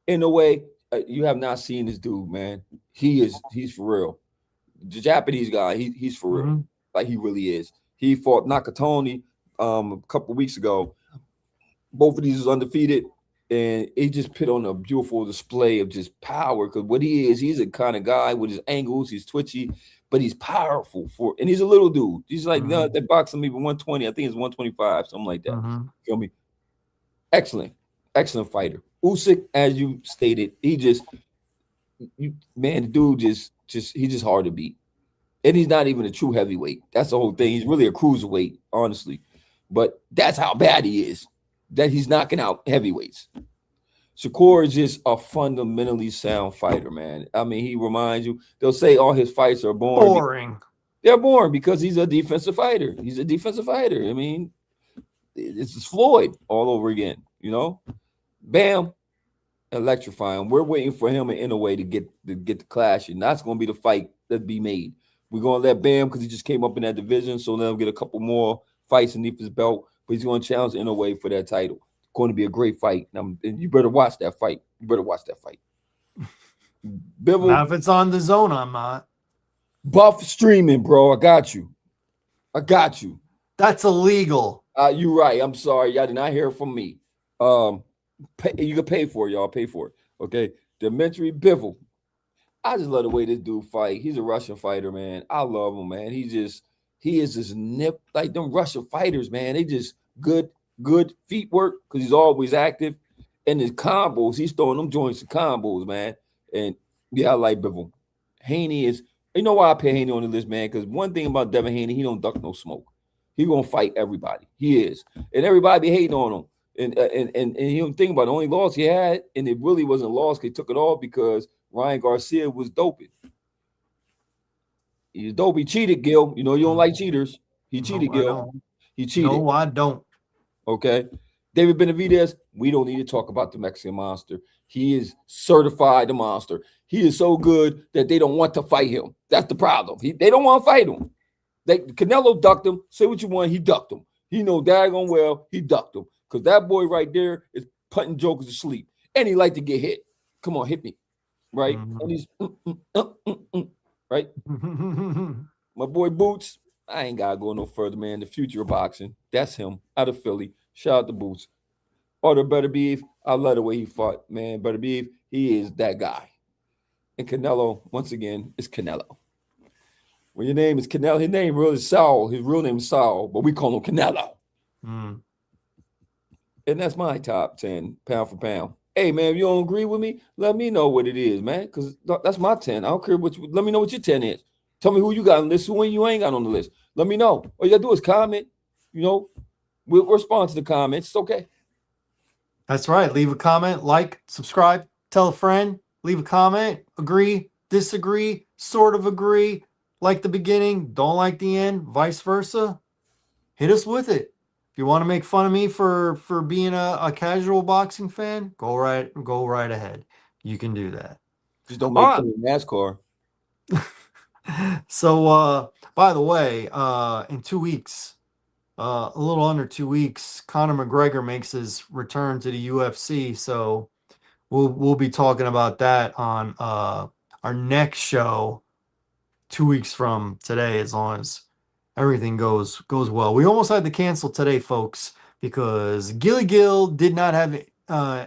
[SPEAKER 2] In a way, you have not seen this dude, man. He's for real. The Japanese guy, he's for real. Like he really is. He fought Nakatoni a couple weeks ago. Both of these was undefeated. And he just put on a beautiful display of just power. Because what he is, he's a kind of guy with his angles, he's twitchy, but he's powerful and he's a little dude. He's like that boxing maybe 120. I think it's 125, something like that. You feel me? Excellent fighter. Usyk, as you stated, the dude he's just hard to beat. And he's not even a true heavyweight. That's the whole thing. He's really a cruiserweight, honestly. But that's how bad he is. That he's knocking out heavyweights. Shakur is just a fundamentally sound fighter, man. I mean, he reminds you, they'll say all his fights are boring. They're boring because he's a defensive fighter. I mean, it's Floyd all over again, Bam, electrifying. We're waiting for him in a way to get the clash, and that's going to be the fight that be made. We're going to let Bam, because he just came up in that division, so let him get a couple more fights underneath his belt. But he's going to challenge in a way for that title. It's going to be a great fight. And you better watch that fight.
[SPEAKER 1] Bivol, now, if it's on the zone, I'm not.
[SPEAKER 2] Buff streaming, bro. I got you.
[SPEAKER 1] That's illegal.
[SPEAKER 2] You're right. I'm sorry. Y'all did not hear from me. You can pay for it, y'all. Pay for it. Okay. Dimitri Bivol. I just love the way this dude fight. He's a Russian fighter, man. I love him, man. He is just nip like them Russian fighters, man. They just good feet work because he's always active. And his combos, he's throwing them joints and combos, man. And yeah, I like Bivol. Haney is, you know why I put Haney on the list, man? Because one thing about Devin Haney, he don't duck no smoke. He gonna fight everybody. He is, and everybody be hating on him. And he don't think about it. The only loss he had, and it really wasn't a loss. He took it off because Ryan Garcia was doping. He's dope. He cheated, Gil. You don't like cheaters. He cheated, Gil. He cheated.
[SPEAKER 1] No, I don't.
[SPEAKER 2] Okay. David Benavidez, we don't need to talk about the Mexican monster. He is certified the monster. He is so good that they don't want to fight him. That's the problem. They don't want to fight him. Canelo ducked him. Say what you want, he ducked him. He know daggone well he ducked him. Because that boy right there is putting jokers to sleep. And he like to get hit. Come on, hit me. Right? And he's right? My boy Boots, I ain't got to go no further, man. The future of boxing. That's him out of Philly. Shout out to Boots. Artur Beterbiev, I love the way he fought, man. Beterbiev, he is that guy. And Canelo, once again, is Canelo. When your name is Canelo, his name really is Saul. His real name is Saul, but we call him Canelo. And that's my top 10 pound for pound. Hey man, if you don't agree with me, let me know what it is, man. Because that's my 10. I don't care let me know what your 10 is. Tell me who you got on the list, who you ain't got on the list. Let me know. All you gotta do is comment. You know, we'll respond to the comments. It's okay.
[SPEAKER 1] That's right. Leave a comment, like, subscribe, tell a friend, leave a comment, agree, disagree, sort of agree, like the beginning, don't like the end, vice versa. Hit us with it. If you want to make fun of me for being a casual boxing fan, go right ahead. You can do that.
[SPEAKER 2] Just don't
[SPEAKER 1] All
[SPEAKER 2] make
[SPEAKER 1] right.
[SPEAKER 2] fun of NASCAR.
[SPEAKER 1] So by the way, in 2 weeks, a little under 2 weeks, Conor McGregor makes his return to the UFC. So we'll be talking about that on our next show 2 weeks from today, as long as everything goes well. We almost had to cancel today, folks, because Gil did not have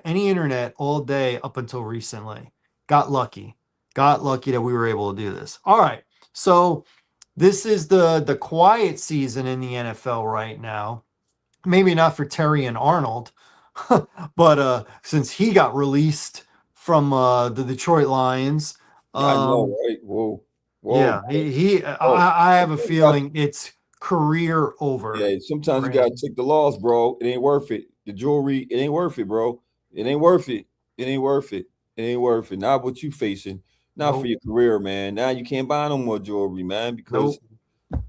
[SPEAKER 1] any internet all day up until recently. Got lucky that we were able to do this. All right, so this is the quiet season in the NFL right now. Maybe not for Terry and Arnold, but since he got released from the Detroit Lions,
[SPEAKER 2] Yeah, I know,
[SPEAKER 1] um,
[SPEAKER 2] right? Whoa. Whoa.
[SPEAKER 1] yeah, he
[SPEAKER 2] Whoa.
[SPEAKER 1] I have a feeling it's career over
[SPEAKER 2] Yeah, sometimes
[SPEAKER 1] for
[SPEAKER 2] you gotta
[SPEAKER 1] him.
[SPEAKER 2] take the loss, bro. It ain't worth it. The jewelry, it ain't worth it, bro. It ain't worth it. It ain't worth it. It ain't worth it. Not what you facing. Not for
[SPEAKER 1] Nope,
[SPEAKER 2] your career, man. Now you can't buy no more jewelry, man, because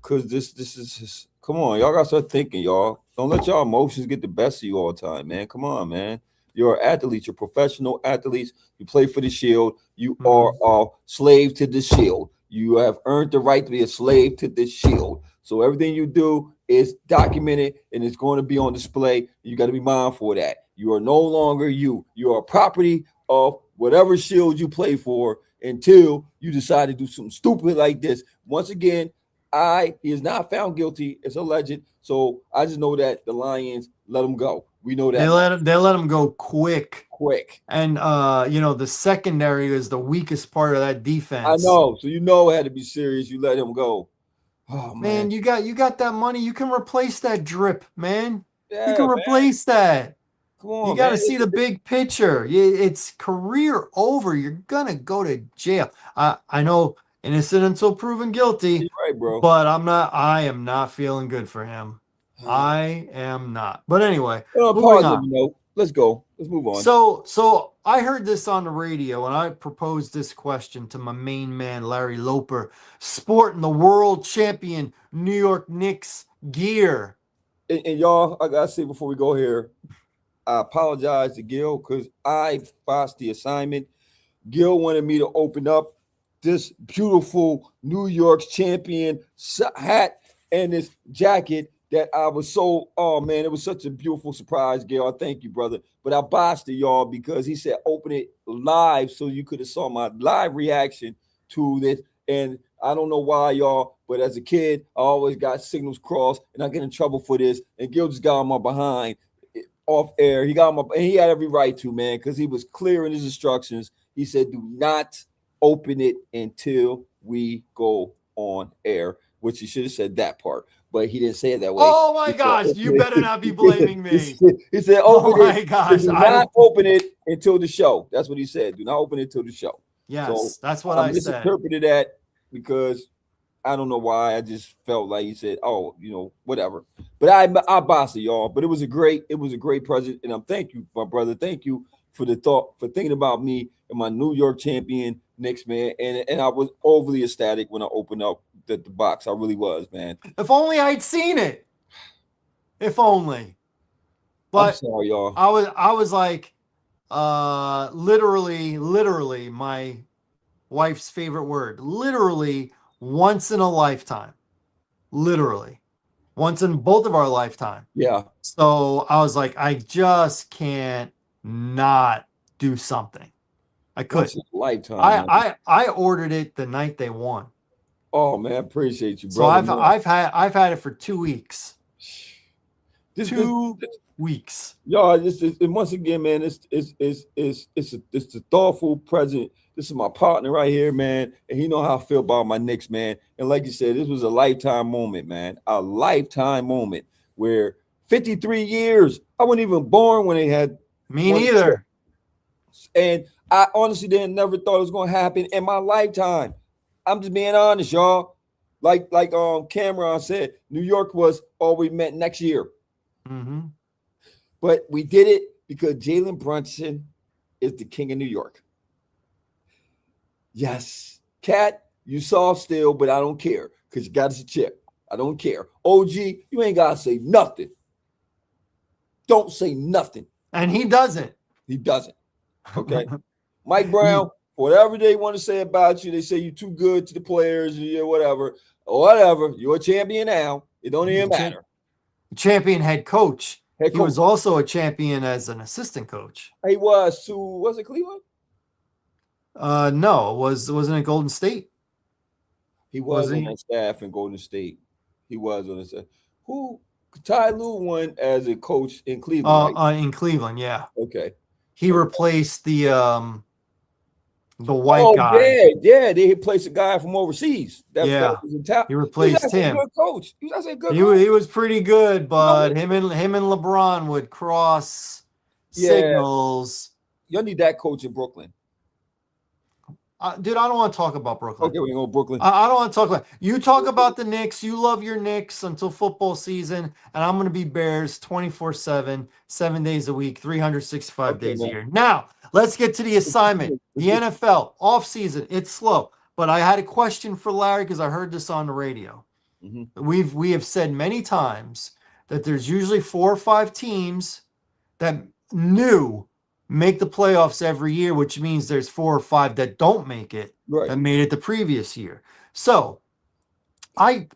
[SPEAKER 1] nope.
[SPEAKER 2] this is just come on, y'all gotta start thinking, y'all. Don't let y'all emotions get the best of you all the time, man. Come on, man. You're athletes, you're professional athletes. You play for the shield. You are
[SPEAKER 1] Mhm.
[SPEAKER 2] a slave to the shield. You have earned the right to be a slave to the shield. So everything you do is documented and it's going to be on display. You got to be mindful of that. You are no longer you. You are a property of whatever shield you play for until you decide to do something stupid like this. Once again, he is not found guilty. It's alleged. So I just know that the Lions let him go. We know that much.
[SPEAKER 1] They let him go quick,
[SPEAKER 2] Quick.
[SPEAKER 1] and the secondary is the weakest part of that
[SPEAKER 2] I
[SPEAKER 1] defense.
[SPEAKER 2] know. So you know it had to be serious. You let him go. Oh man.
[SPEAKER 1] Man, you got that money. You can replace that drip, man. You
[SPEAKER 2] Yeah,
[SPEAKER 1] can
[SPEAKER 2] man.
[SPEAKER 1] replace that.
[SPEAKER 2] Come
[SPEAKER 1] You
[SPEAKER 2] on,
[SPEAKER 1] got
[SPEAKER 2] man.
[SPEAKER 1] to see the big picture. It's career over. You're gonna go to jail. I know, innocent until proven
[SPEAKER 2] You're
[SPEAKER 1] guilty,
[SPEAKER 2] right, bro.
[SPEAKER 1] but I am not feeling good for him. I am not. But anyway,
[SPEAKER 2] On a
[SPEAKER 1] moving
[SPEAKER 2] positive
[SPEAKER 1] on.
[SPEAKER 2] note, let's go. Let's move on.
[SPEAKER 1] So I heard this on the radio, and I proposed this question to my main man Larry Loper, sporting the world champion New York Knicks gear.
[SPEAKER 2] And y'all, I gotta say before we go here, I apologize to Gil because I botched the assignment. Gil wanted me to open up this beautiful New York's champion hat and this jacket that I was so, oh man, it was such a beautiful surprise, Gil. I thank you, brother. But I botched it, y'all, because he said open it live so you could have saw my live reaction to this. And I don't know why, y'all, but as a kid, I always got signals crossed and I get in trouble for this. And Gil just got on my behind off air. He got my, and he had every right to, man, because he was clear in his instructions. He said, do not open it until we go on air, which he should have said that part, but he didn't say it that way.
[SPEAKER 1] Oh
[SPEAKER 2] He
[SPEAKER 1] my
[SPEAKER 2] said,
[SPEAKER 1] gosh, you
[SPEAKER 2] open
[SPEAKER 1] better not be
[SPEAKER 2] it.
[SPEAKER 1] blaming me.
[SPEAKER 2] He said,
[SPEAKER 1] Oh
[SPEAKER 2] open it.
[SPEAKER 1] my
[SPEAKER 2] He said,
[SPEAKER 1] gosh,
[SPEAKER 2] do
[SPEAKER 1] I
[SPEAKER 2] not
[SPEAKER 1] don't.
[SPEAKER 2] open it until the show. That's what he said. Do not open it until the show. So
[SPEAKER 1] Yes, that's what
[SPEAKER 2] I
[SPEAKER 1] I said.
[SPEAKER 2] misinterpreted that because I don't know why. I just felt like he said, "Oh, whatever." But I bossed it, y'all. But it was a great present, and I'm thank you, my brother. Thank you for the thought, for thinking about me and my New York champion Knicks, man. And I was overly ecstatic when I opened up the box. I really was, man.
[SPEAKER 1] If only I'd seen it. If only.
[SPEAKER 2] I'm
[SPEAKER 1] But
[SPEAKER 2] sorry, y'all.
[SPEAKER 1] I was like, literally my wife's favorite word. Literally once in a lifetime. Literally. Once in both of our lifetime.
[SPEAKER 2] Yeah,
[SPEAKER 1] So I was like, I just can't not do something. I
[SPEAKER 2] once
[SPEAKER 1] couldn't.
[SPEAKER 2] in a lifetime, man.
[SPEAKER 1] I ordered it the night they won.
[SPEAKER 2] Oh man, appreciate you,
[SPEAKER 1] So
[SPEAKER 2] brother, man.
[SPEAKER 1] I've had it for 2 weeks.
[SPEAKER 2] This
[SPEAKER 1] 2 weeks.
[SPEAKER 2] Y'all, and once again, man, it's a thoughtful present. This is my partner right here, man, and he know how I feel about my Knicks, man. And like you said, this was a lifetime moment, man, a lifetime moment where 53 years. I wasn't even born when they had
[SPEAKER 1] Me
[SPEAKER 2] one.
[SPEAKER 1] neither.
[SPEAKER 2] And I honestly didn't never thought it was going to happen in my lifetime. I'm just being honest, y'all. Like Cameron said, New York was all we meant next year.
[SPEAKER 1] Mm-hmm.
[SPEAKER 2] But we did it because Jalen Brunson is the king of New York. Yes. Cat, you soft still, but I don't care because you got us a chip. I don't care. OG, you ain't got to say nothing. Don't say nothing.
[SPEAKER 1] And he doesn't.
[SPEAKER 2] He doesn't. Okay. Mike Brown, whatever they want to say about you, they say you're too good to the players, whatever. Whatever. You're a champion now. It don't even matter.
[SPEAKER 1] Champion head coach.
[SPEAKER 2] Head
[SPEAKER 1] He
[SPEAKER 2] coach.
[SPEAKER 1] was also a champion as an assistant coach.
[SPEAKER 2] He was it Cleveland?
[SPEAKER 1] No, wasn't it Golden State?
[SPEAKER 2] He was on the staff in Golden State. He was on the staff. Who? Ty Lue won as a coach in Cleveland, right?
[SPEAKER 1] In Cleveland, yeah.
[SPEAKER 2] Okay.
[SPEAKER 1] He replaced the white guy.
[SPEAKER 2] Yeah. They replaced a guy from overseas. That was in town.
[SPEAKER 1] He replaced him.
[SPEAKER 2] A good coach. He was a good
[SPEAKER 1] coach. He was pretty good, but him and LeBron would cross signals.
[SPEAKER 2] You need that coach in Brooklyn.
[SPEAKER 1] Dude, I don't want to talk about Brooklyn.
[SPEAKER 2] Okay, we go Brooklyn.
[SPEAKER 1] I don't want to talk about. You talk about the Knicks. You love your Knicks until football season, and I'm going to be Bears 24/7, 7 days a week, 365 days a year. Now, let's get to the assignment. The NFL offseason, it's slow, but I had a question for Larry because I heard this on the radio. Mm-hmm. We have said many times that there's usually 4 or 5 teams that make the playoffs every year, which means there's 4 or 5 that don't make it, that made it the previous year. So I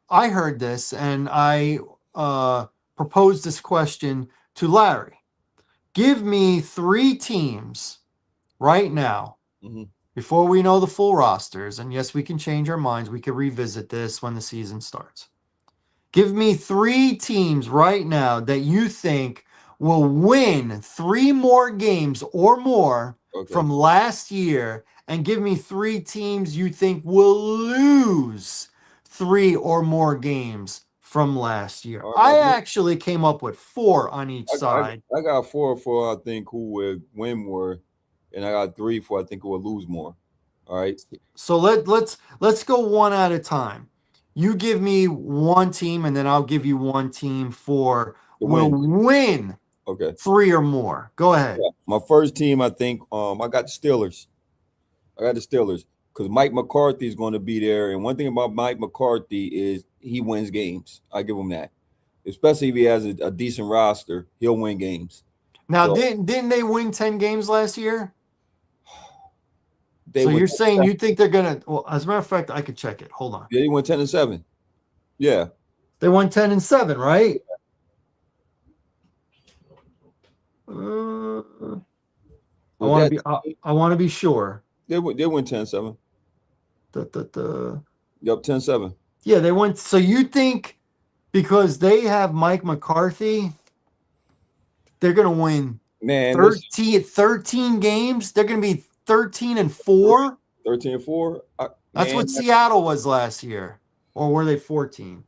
[SPEAKER 1] heard this and I proposed this question to Larry. Give me 3 teams right now, before we know the full rosters, and yes, we can change our minds. We can revisit this when the season starts. Give me 3 teams right now that you think will win 3 more games or more from last year, and give me 3 teams you think will lose 3 or more games from last year. I actually came up with 4 on each side.
[SPEAKER 2] I got 4 for I think who will win more, and I got 3 for I think who will lose more. All right.
[SPEAKER 1] So let's go one at a time. You give me 1 team, and then I'll give you 1 team for will win.
[SPEAKER 2] Okay.
[SPEAKER 1] 3 or more. Go ahead.
[SPEAKER 2] Yeah. My first team, I think, I got the Steelers. Because Mike McCarthy is going to be there. And one thing about Mike McCarthy is he wins games. I give him that. Especially if he has a decent roster, he'll win games.
[SPEAKER 1] Now, didn't they win 10 games last year? So you're saying you think they're going to – well, as a matter of fact, I could check it. Hold on.
[SPEAKER 2] Yeah, they went 10-7. Yeah.
[SPEAKER 1] They won 10-7, right? I want to be sure.
[SPEAKER 2] They went 10-7. Yep, 10-7.
[SPEAKER 1] Yeah, they went. So you think because they have Mike McCarthy, they're going to win 13 games? They're going to be 13-4?
[SPEAKER 2] 13-4?
[SPEAKER 1] That's what Seattle was last year. Or were they 14?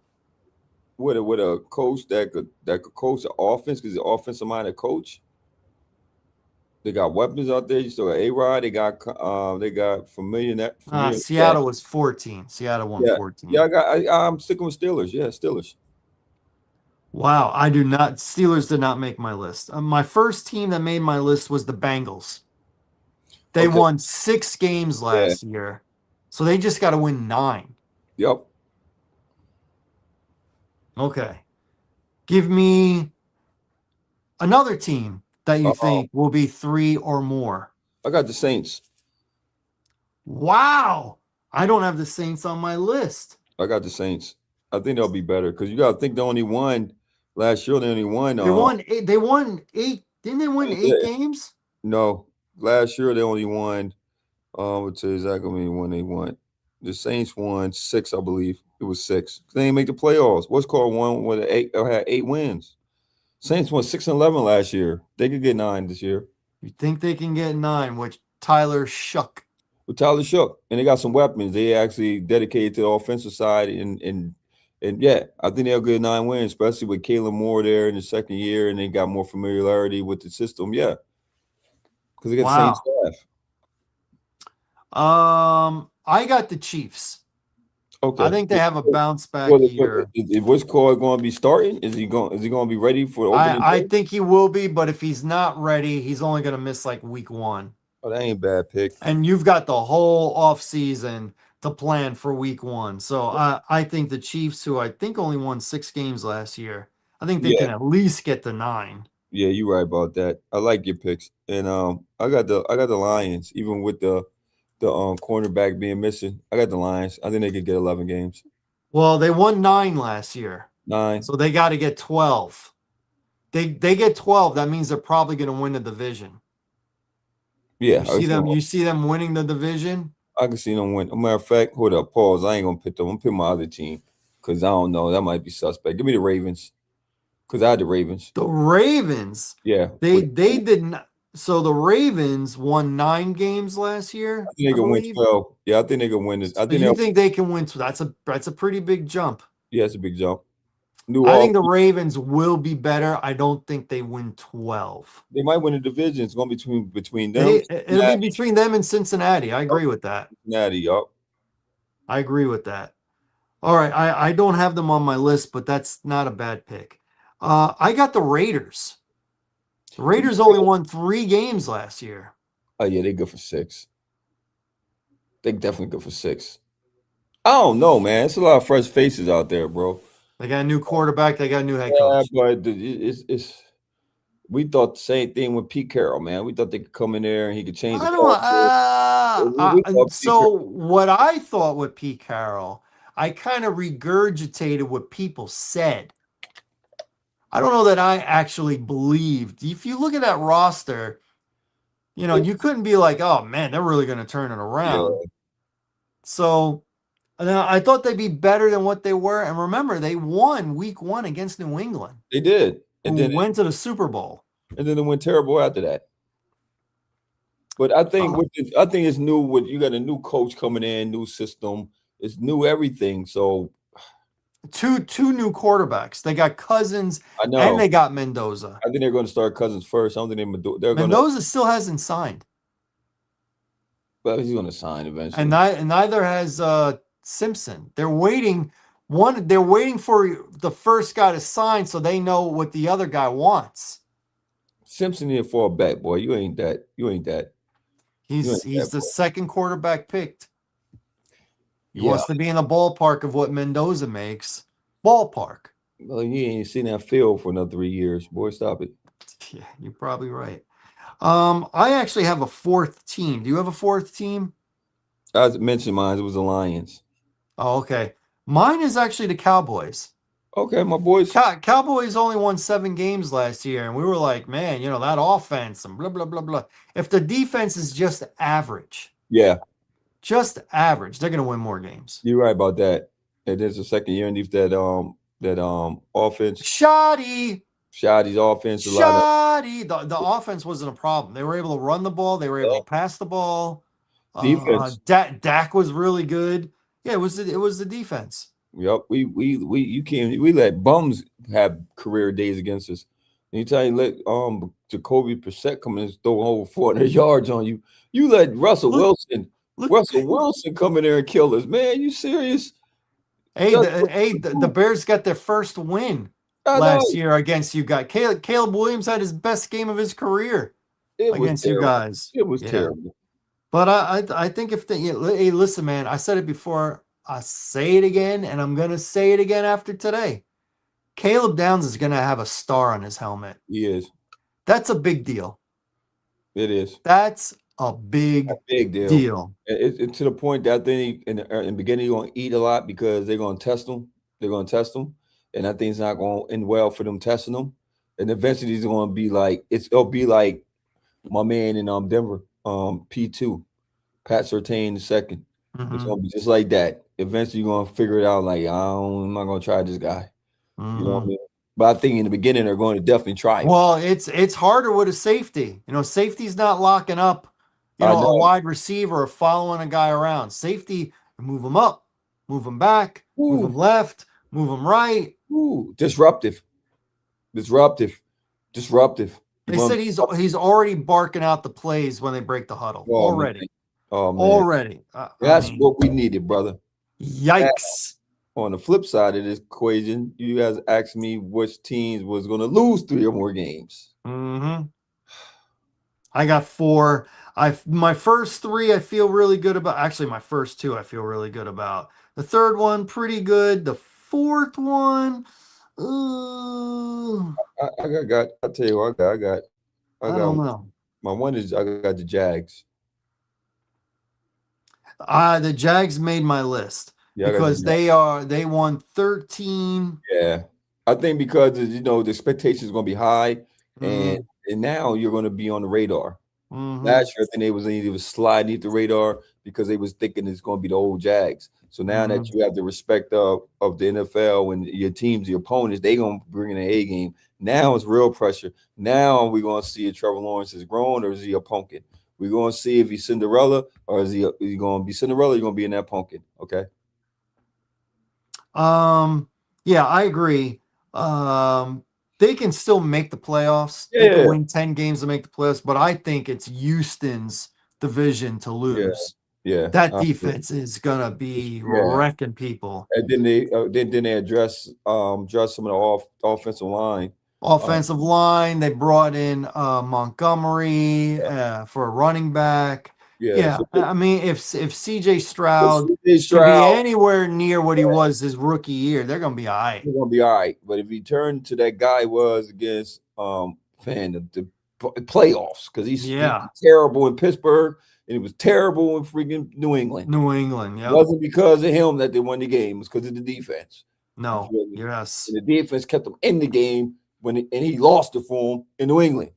[SPEAKER 2] With a coach that could coach the offense, because the offensive minded coach. They got weapons out there. You still got A-Rod. They got familiar.
[SPEAKER 1] Seattle was 14. Seattle won 14.
[SPEAKER 2] Yeah, I'm sticking with Steelers. Yeah, Steelers.
[SPEAKER 1] Wow, Steelers did not make my list. My first team that made my list was the Bengals. They won 6 games last year, so they just got to win 9.
[SPEAKER 2] Yep.
[SPEAKER 1] Okay. Give me another team that you think will be 3 or more.
[SPEAKER 2] I got the Saints.
[SPEAKER 1] Wow. I don't have the Saints on my list.
[SPEAKER 2] I got the Saints. I think they'll be better because you got to think they only won last year. They only won.
[SPEAKER 1] They won 8. Didn't they win 8 games?
[SPEAKER 2] No. Last year they only won. I'll tell you exactly when they won. The Saints won 6, I believe. It was 6. They didn't make the playoffs. What's called one with had 8 wins. Saints won 6-11 last year. They could get 9 this year.
[SPEAKER 1] You think they can get 9, which Tyler Shook.
[SPEAKER 2] With Tyler Shook. And they got some weapons. They actually dedicated to the offensive side and And yeah, I think they'll get 9 wins, especially with Kalen Moore there in the second year, and they got more familiarity with the system. Yeah, because they got the same
[SPEAKER 1] Wow.
[SPEAKER 2] staff.
[SPEAKER 1] I got the Chiefs. I
[SPEAKER 2] Okay.
[SPEAKER 1] think they have a bounce back
[SPEAKER 2] Well,
[SPEAKER 1] year.
[SPEAKER 2] what's Cole going to be starting? Is he going to be ready for the opening
[SPEAKER 1] I
[SPEAKER 2] day?
[SPEAKER 1] think he will be, but if he's not ready, he's only going to miss like week 1.
[SPEAKER 2] Oh, that ain't a bad pick.
[SPEAKER 1] And you've got the whole off season to plan for week 1. So I think the Chiefs, who I think only won 6 games last year, I think they
[SPEAKER 2] Yeah,
[SPEAKER 1] can at least get to 9.
[SPEAKER 2] yeah, you're right about that. I like your picks, and I got the Lions, even with the cornerback being missing. I got the Lions. I think they could get 11 games.
[SPEAKER 1] Well, they won 9 last year,
[SPEAKER 2] 9.
[SPEAKER 1] so they got to get 12. They get 12. That means they're probably going to win the division.
[SPEAKER 2] Yeah, I can see them.
[SPEAKER 1] You see them winning the division?
[SPEAKER 2] I can see them win. Matter of fact, hold up, pause. I ain't gonna pick them. I'm gonna pick my other team because I don't know. That might be suspect. Give me the Ravens because I had the Ravens.
[SPEAKER 1] The Ravens.
[SPEAKER 2] Yeah,
[SPEAKER 1] They did not. So the Ravens won 9 games last
[SPEAKER 2] I
[SPEAKER 1] year,
[SPEAKER 2] think they
[SPEAKER 1] I
[SPEAKER 2] can win
[SPEAKER 1] believe.
[SPEAKER 2] 12. Yeah, I think they can win it. I
[SPEAKER 1] So
[SPEAKER 2] think
[SPEAKER 1] you
[SPEAKER 2] they'll.
[SPEAKER 1] think they can win? So that's a pretty big jump.
[SPEAKER 2] Yeah, it's a big jump. New
[SPEAKER 1] I think the
[SPEAKER 2] Orleans,
[SPEAKER 1] Ravens will be better. I don't think they win 12.
[SPEAKER 2] they might win the division. It's gonna be between them,
[SPEAKER 1] It'll be between them and Cincinnati. I agree with that.
[SPEAKER 2] Cincinnati, yup.
[SPEAKER 1] I agree with that. All right, I don't have them on my list, but that's not a bad pick. I got the Raiders. The Raiders only won 3 games last year.
[SPEAKER 2] Oh yeah, they good for 6. They definitely good for 6. I don't know, man. It's a lot of fresh faces out there, bro.
[SPEAKER 1] They got a new quarterback. They got a new head
[SPEAKER 2] Yeah,
[SPEAKER 1] coach.
[SPEAKER 2] but it's. We thought the same thing with Pete Carroll, man. We thought they could come in there and he could change the
[SPEAKER 1] I don't.
[SPEAKER 2] culture. We thought Pete
[SPEAKER 1] So
[SPEAKER 2] Carroll,
[SPEAKER 1] what I thought with Pete Carroll, I kind of regurgitated what people said. I don't know that I actually believed. If you look at that roster, you couldn't be like, oh man, they're really going to turn it around.
[SPEAKER 2] yeah,
[SPEAKER 1] So I thought they'd be better than what they were. And remember, they won week 1 against New England,
[SPEAKER 2] they did,
[SPEAKER 1] who went to the Super Bowl.
[SPEAKER 2] and then it went terrible after that. But I think I think it's new. With you got a new coach coming in, new system, it's new everything. So
[SPEAKER 1] Two new quarterbacks. They got Cousins
[SPEAKER 2] I
[SPEAKER 1] and
[SPEAKER 2] know.
[SPEAKER 1] they got Mendoza.
[SPEAKER 2] I think they're going to start Cousins first. I don't think they're going to.
[SPEAKER 1] Mendoza still hasn't signed,
[SPEAKER 2] But he's going to sign eventually.
[SPEAKER 1] and neither has Simpson. They're waiting. They're waiting for the first guy to sign so they know what the other guy wants.
[SPEAKER 2] Simpson need to fall back, boy. You ain't that. You ain't that.
[SPEAKER 1] He's the
[SPEAKER 2] boy.
[SPEAKER 1] second quarterback picked. He
[SPEAKER 2] Yeah.
[SPEAKER 1] wants to be in the ballpark of what Mendoza makes. Ballpark.
[SPEAKER 2] Well, you ain't seen that field for another 3 years, boy. Stop it.
[SPEAKER 1] Yeah, you're probably right. I actually have a 4th team. Do you have a 4th team?
[SPEAKER 2] I mentioned mine. It was the Lions.
[SPEAKER 1] Oh, okay. Mine is actually the Cowboys.
[SPEAKER 2] Okay, my boys.
[SPEAKER 1] Cowboys only won 7 games last year, and we were like, man, that offense and blah, blah, blah, blah. If the defense is just average,
[SPEAKER 2] Yeah,
[SPEAKER 1] they're going to win more games.
[SPEAKER 2] you're right about that. And there's a second year underneath that offense.
[SPEAKER 1] Shoddy's
[SPEAKER 2] offense.
[SPEAKER 1] The offense wasn't a problem. They were able to run the ball. They were able to pass the ball.
[SPEAKER 2] Defense.
[SPEAKER 1] Dak was really good. Yeah, it was the defense.
[SPEAKER 2] Yep. We let bums have career days against us. Anytime you let Jacoby Brissett come in and throw over 400 yards on you, you let Russell Wilson come in there and kill us. Man, you serious?
[SPEAKER 1] Hey, the Bears got their first win last year against you guys. Caleb Williams had his best game of his career against you guys.
[SPEAKER 2] It was terrible.
[SPEAKER 1] But I think hey, listen, man, I said it before. I say it again, and I'm going to say it again after today. Caleb Downs is going to have a star on his helmet.
[SPEAKER 2] He is.
[SPEAKER 1] That's a big deal.
[SPEAKER 2] It is.
[SPEAKER 1] That's a big deal.
[SPEAKER 2] It's to the point that I think in the beginning you're going to eat a lot because they're going to test them. They're going to test them, and I think it's not going to end well for them testing them. And eventually it's going to be like it'll be like my man in Denver, P2, Pat Surtain II.
[SPEAKER 1] Mm-hmm.
[SPEAKER 2] It's going to be just like that. Eventually you're going to figure it out. Like I'm not going to try this guy.
[SPEAKER 1] Mm-hmm.
[SPEAKER 2] You know what I mean? But I think in the beginning they're going to definitely try him.
[SPEAKER 1] Well, it's harder with a safety. Safety's not locking up, a wide receiver or following a guy around. Safety, move him up, move him back, move him left, move them right.
[SPEAKER 2] Ooh, disruptive, disruptive. You
[SPEAKER 1] They said
[SPEAKER 2] want?
[SPEAKER 1] he's already barking out the plays when they break the huddle.
[SPEAKER 2] Oh man,
[SPEAKER 1] Already.
[SPEAKER 2] oh man,
[SPEAKER 1] Already. I
[SPEAKER 2] that's
[SPEAKER 1] mean,
[SPEAKER 2] what we needed, brother. Now,
[SPEAKER 1] yikes.
[SPEAKER 2] on the flip side of this equation, you guys asked me which teams was going to lose 3 or more games.
[SPEAKER 1] Mm-hmm. I got 4. My first 3 I feel really good about. Actually, my first 2 I feel really good about. The third one pretty good. The fourth one,
[SPEAKER 2] I got. I tell you what, I
[SPEAKER 1] I
[SPEAKER 2] got.
[SPEAKER 1] don't know.
[SPEAKER 2] My one is I got the Jags.
[SPEAKER 1] The Jags made my list
[SPEAKER 2] Yeah, I got the
[SPEAKER 1] because
[SPEAKER 2] Jags.
[SPEAKER 1] they won 13.
[SPEAKER 2] Yeah, I think because the expectation is going to be high, and
[SPEAKER 1] Mm,
[SPEAKER 2] and now you're going to be on the radar.
[SPEAKER 1] hmm
[SPEAKER 2] Last year, I think they was sliding beneath the radar because they was thinking it's going to be the old Jags. So now that
[SPEAKER 1] hmm
[SPEAKER 2] you have the respect of the NFL and your teams, your opponents, they going to bring in an A game. Now it's real pressure. Now we're going to see if Trevor Lawrence is grown or is he a pumpkin. We're going to see if he's Cinderella or is he going to be Cinderella? You're going to be in that pumpkin. Okay.
[SPEAKER 1] Um, yeah, I agree. Um, they can still make the playoffs. They can
[SPEAKER 2] Yeah.
[SPEAKER 1] win 10 games to make the playoffs, but I think it's Houston's division to
[SPEAKER 2] Yeah.
[SPEAKER 1] lose.
[SPEAKER 2] Yeah.
[SPEAKER 1] That
[SPEAKER 2] Yeah.
[SPEAKER 1] defense is gonna be
[SPEAKER 2] Yeah.
[SPEAKER 1] wrecking people.
[SPEAKER 2] And then they address some of the offensive line. Uh,
[SPEAKER 1] Offensive line, they brought in Montgomery for a running back.
[SPEAKER 2] yeah.
[SPEAKER 1] Yeah,
[SPEAKER 2] So,
[SPEAKER 1] I mean, if CJ Stroud
[SPEAKER 2] CJ
[SPEAKER 1] can be
[SPEAKER 2] Stroud,
[SPEAKER 1] anywhere near what he was his rookie year, they're gonna be all right.
[SPEAKER 2] he's gonna be all right. But if he turned to that guy was against the playoffs because he
[SPEAKER 1] Yeah,
[SPEAKER 2] was terrible in Pittsburgh and he was terrible in freaking New England.
[SPEAKER 1] New England.
[SPEAKER 2] It
[SPEAKER 1] Yep.
[SPEAKER 2] wasn't because of him that they won the game. It was because of the defense. You
[SPEAKER 1] No.
[SPEAKER 2] feel me?
[SPEAKER 1] Yes.
[SPEAKER 2] And the defense kept him in the game and he lost it for him in New England.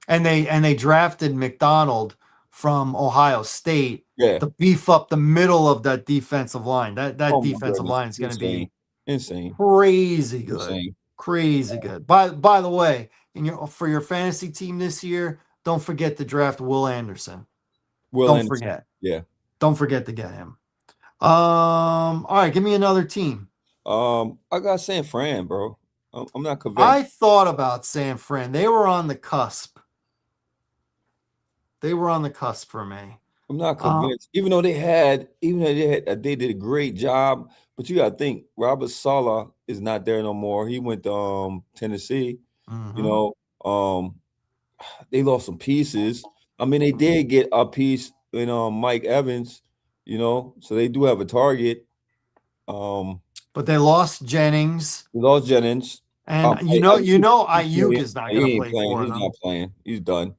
[SPEAKER 1] And they drafted McDonald from Ohio State
[SPEAKER 2] Yeah.
[SPEAKER 1] to beef up the middle of that defensive line. That
[SPEAKER 2] Oh my
[SPEAKER 1] defensive
[SPEAKER 2] goodness.
[SPEAKER 1] line is going to
[SPEAKER 2] Insane.
[SPEAKER 1] be
[SPEAKER 2] Insane.
[SPEAKER 1] crazy good.
[SPEAKER 2] Insane.
[SPEAKER 1] Crazy good. By the way, for your fantasy team this year, don't forget to draft Will Anderson.
[SPEAKER 2] Will
[SPEAKER 1] Don't
[SPEAKER 2] Anderson.
[SPEAKER 1] forget.
[SPEAKER 2] Yeah.
[SPEAKER 1] Don't forget to get him. All right, give me another team.
[SPEAKER 2] I got San Fran, bro. I'm not
[SPEAKER 1] I
[SPEAKER 2] convinced.
[SPEAKER 1] thought about San Fran. They were on the cusp. They were on the cusp for me.
[SPEAKER 2] I'm not
[SPEAKER 1] Uh,
[SPEAKER 2] convinced. Even though they did a great job, but you got to think Robert Sala is not there no more. He went to Tennessee. You
[SPEAKER 1] mhm.
[SPEAKER 2] know, they lost some pieces. I mean, they did get a piece in Mike Evans. So they do have a target. Um,
[SPEAKER 1] But they lost Jennings,
[SPEAKER 2] they lost Jennings.
[SPEAKER 1] and Ayuk is not going to
[SPEAKER 2] He ain't
[SPEAKER 1] play
[SPEAKER 2] playing.
[SPEAKER 1] for
[SPEAKER 2] He's not
[SPEAKER 1] them.
[SPEAKER 2] playing. He's done.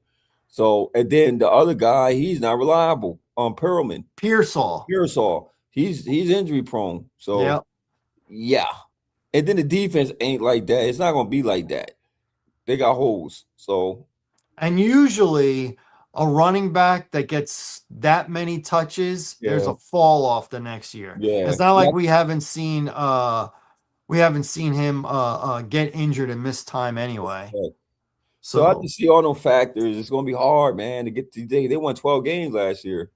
[SPEAKER 2] So and then the other guy, he's not reliable. Perlman.
[SPEAKER 1] Pearsall.
[SPEAKER 2] Pearsall, he's injury prone. So
[SPEAKER 1] Yep.
[SPEAKER 2] yeah. And then the defense ain't like that. It's not gonna be like that. They got holes. So
[SPEAKER 1] And usually a running back that gets that many touches, there's
[SPEAKER 2] yeah,
[SPEAKER 1] a fall off the next year.
[SPEAKER 2] yeah.
[SPEAKER 1] It's not like we haven't seen him get injured and miss time anyway.
[SPEAKER 2] So I
[SPEAKER 1] So
[SPEAKER 2] just see all those factors. It's gonna be hard, man, to get to they won 12 games last year.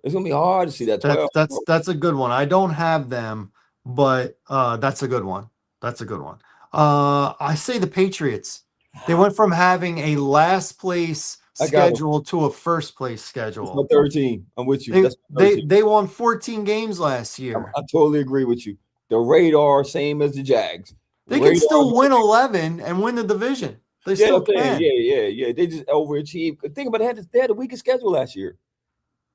[SPEAKER 2] It's gonna be hard to see that
[SPEAKER 1] that's
[SPEAKER 2] 12.
[SPEAKER 1] that's that's a good one. I don't have them, but that's a good one. That's a good one. I say the Patriots. They went from having a last place
[SPEAKER 2] I got them.
[SPEAKER 1] schedule to a first place
[SPEAKER 2] It's my
[SPEAKER 1] schedule.
[SPEAKER 2] 13. I'm with you.
[SPEAKER 1] They
[SPEAKER 2] That's my
[SPEAKER 1] they
[SPEAKER 2] 13.
[SPEAKER 1] they won 14 games last year.
[SPEAKER 2] I totally agree with you. The radar, same as the Jags.
[SPEAKER 1] They can
[SPEAKER 2] Radar,
[SPEAKER 1] still win 11 and win the division. They
[SPEAKER 2] yeah,
[SPEAKER 1] still
[SPEAKER 2] I'm saying,
[SPEAKER 1] can.
[SPEAKER 2] yeah. They just overachieved. Think about it, they had the weakest schedule last year.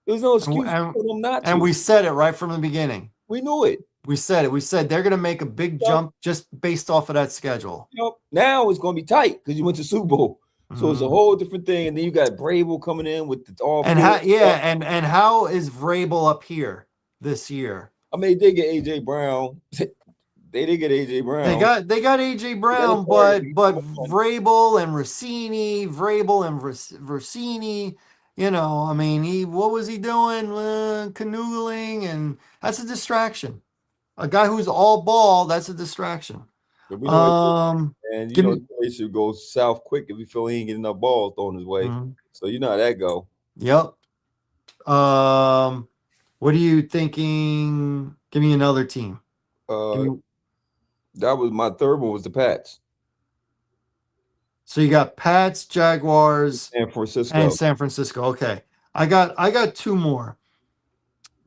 [SPEAKER 2] There was no
[SPEAKER 1] And,
[SPEAKER 2] excuse
[SPEAKER 1] and,
[SPEAKER 2] for them not
[SPEAKER 1] and
[SPEAKER 2] to.
[SPEAKER 1] we said it right from the beginning.
[SPEAKER 2] We knew it.
[SPEAKER 1] We said it. We said they're going to make a big
[SPEAKER 2] Yep.
[SPEAKER 1] jump just based off of that schedule.
[SPEAKER 2] Yep. Now it's going to be tight because you went to Super Bowl. So it's a
[SPEAKER 1] Mhm.
[SPEAKER 2] whole different thing. And then you got Brable coming in with all
[SPEAKER 1] And
[SPEAKER 2] field
[SPEAKER 1] how, yeah,
[SPEAKER 2] stuff.
[SPEAKER 1] and how is Vrabel up here this year?
[SPEAKER 2] I mean, they did get A.J. Brown. They did get A.J.
[SPEAKER 1] They
[SPEAKER 2] Brown.
[SPEAKER 1] got they got AJ
[SPEAKER 2] They got a
[SPEAKER 1] Brown,
[SPEAKER 2] target.
[SPEAKER 1] but Vrabel and Rossini, I mean, what was he doing? Canoodling, and that's a distraction. A guy who's all ball, that's a distraction.
[SPEAKER 2] But we know it. And
[SPEAKER 1] Give me.
[SPEAKER 2] they should go south quick if you feel he ain't getting enough balls thrown his way.
[SPEAKER 1] Mhm.
[SPEAKER 2] So you know how that go.
[SPEAKER 1] Yep. What are you thinking? Give me another team. Give
[SPEAKER 2] Uh,
[SPEAKER 1] me,
[SPEAKER 2] that was my third one was the Pats,
[SPEAKER 1] so you got Pats, Jaguars,
[SPEAKER 2] San
[SPEAKER 1] and
[SPEAKER 2] Francisco.
[SPEAKER 1] San Francisco. Okay. I got two more.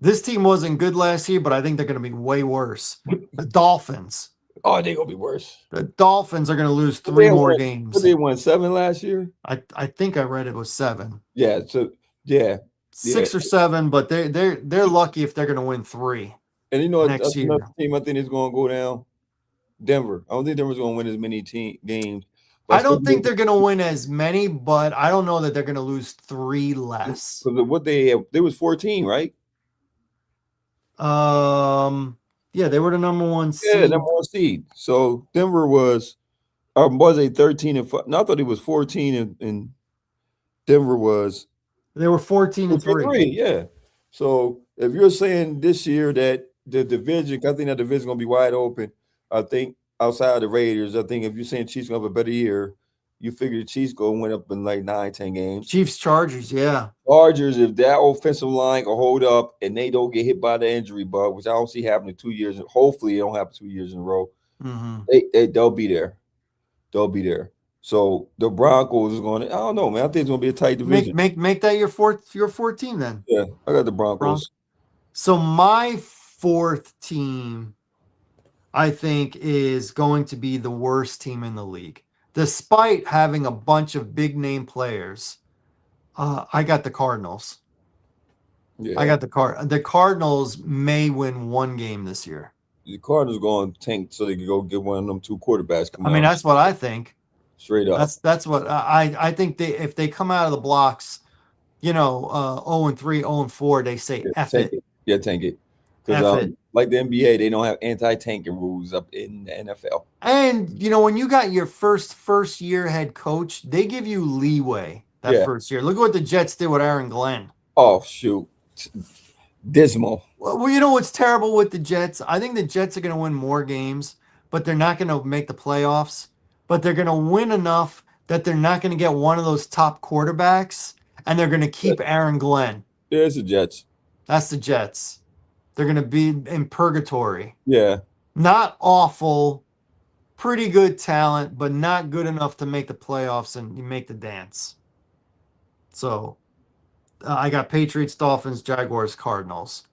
[SPEAKER 1] This team wasn't good last year, but I think they're going to be way worse. The Dolphins.
[SPEAKER 2] Oh, they gonna be worse.
[SPEAKER 1] The Dolphins are going to lose
[SPEAKER 2] But
[SPEAKER 1] three
[SPEAKER 2] they
[SPEAKER 1] more
[SPEAKER 2] won. But
[SPEAKER 1] games.
[SPEAKER 2] they won 7 last year.
[SPEAKER 1] I think I read it was seven,
[SPEAKER 2] Yeah. So yeah, yeah.
[SPEAKER 1] 6 or 7, but they're lucky if they're going to win three
[SPEAKER 2] And you know
[SPEAKER 1] next
[SPEAKER 2] that's another
[SPEAKER 1] year.
[SPEAKER 2] team I think is gonna go down. Denver. I don't think Denver's gonna win as many team games, but
[SPEAKER 1] I
[SPEAKER 2] still
[SPEAKER 1] don't think they're going to win as many, but I don't know that they're going to lose three less.
[SPEAKER 2] because of what they have, they was 14, right?
[SPEAKER 1] Um, yeah, they were the number one
[SPEAKER 2] Yeah, number
[SPEAKER 1] seed.
[SPEAKER 2] one seed. So Denver was a 13 and 5. No, I thought it was 14 and Denver was
[SPEAKER 1] They were 14-3.
[SPEAKER 2] 3. Yeah. So if you're saying this year that the division, I think that division gonna be wide open. I think outside of the Raiders, I think if you're saying Chiefs gonna have a better year, you figure the Chiefs gonna win up in like 9, 10 games.
[SPEAKER 1] Chiefs, Chargers, yeah.
[SPEAKER 2] Chargers, if that offensive line can hold up and they don't get hit by the injury bug, which I don't see happening 2 years, hopefully it don't happen 2 years in a row.
[SPEAKER 1] Mm-hmm.
[SPEAKER 2] They'll be there. They'll be there. So the Broncos is going to, I don't know, man. I think it's going to be a tight
[SPEAKER 1] Make
[SPEAKER 2] division.
[SPEAKER 1] make that your 14 then.
[SPEAKER 2] Yeah, I got the Broncos.
[SPEAKER 1] So my fourth team, I think, is going to be the worst team in the league, despite having a bunch of big name players. I got the Cardinals.
[SPEAKER 2] Yeah.
[SPEAKER 1] I got the Cardinals may win one game this year.
[SPEAKER 2] The Cardinals going to tank so they can go get one of them two quarterbacks.
[SPEAKER 1] I mean, that's what I think.
[SPEAKER 2] Straight up.
[SPEAKER 1] That's what I think if they come out of the blocks, 0-3, 0-4, they say F it.
[SPEAKER 2] Yeah, tank it.
[SPEAKER 1] F
[SPEAKER 2] Because
[SPEAKER 1] it.
[SPEAKER 2] like the NBA, they don't have anti-tanking rules up in the NFL.
[SPEAKER 1] And when you got your first year head coach, they give you leeway that first year. Look at what the Jets did with Aaron Glenn.
[SPEAKER 2] Oh shoot. Dismal.
[SPEAKER 1] Well, you know what's terrible with the Jets? I think the Jets are going to win more games, but they're not going to make the playoffs. But they're going to win enough that they're not going to get one of those top quarterbacks, and they're going to keep Aaron Glenn.
[SPEAKER 2] Yeah, it's the Jets.
[SPEAKER 1] That's the Jets. They're going to be in purgatory.
[SPEAKER 2] Yeah.
[SPEAKER 1] Not awful, pretty good talent, but not good enough to make the playoffs and make the dance. So I got Patriots, Dolphins, Jaguars, Cardinals.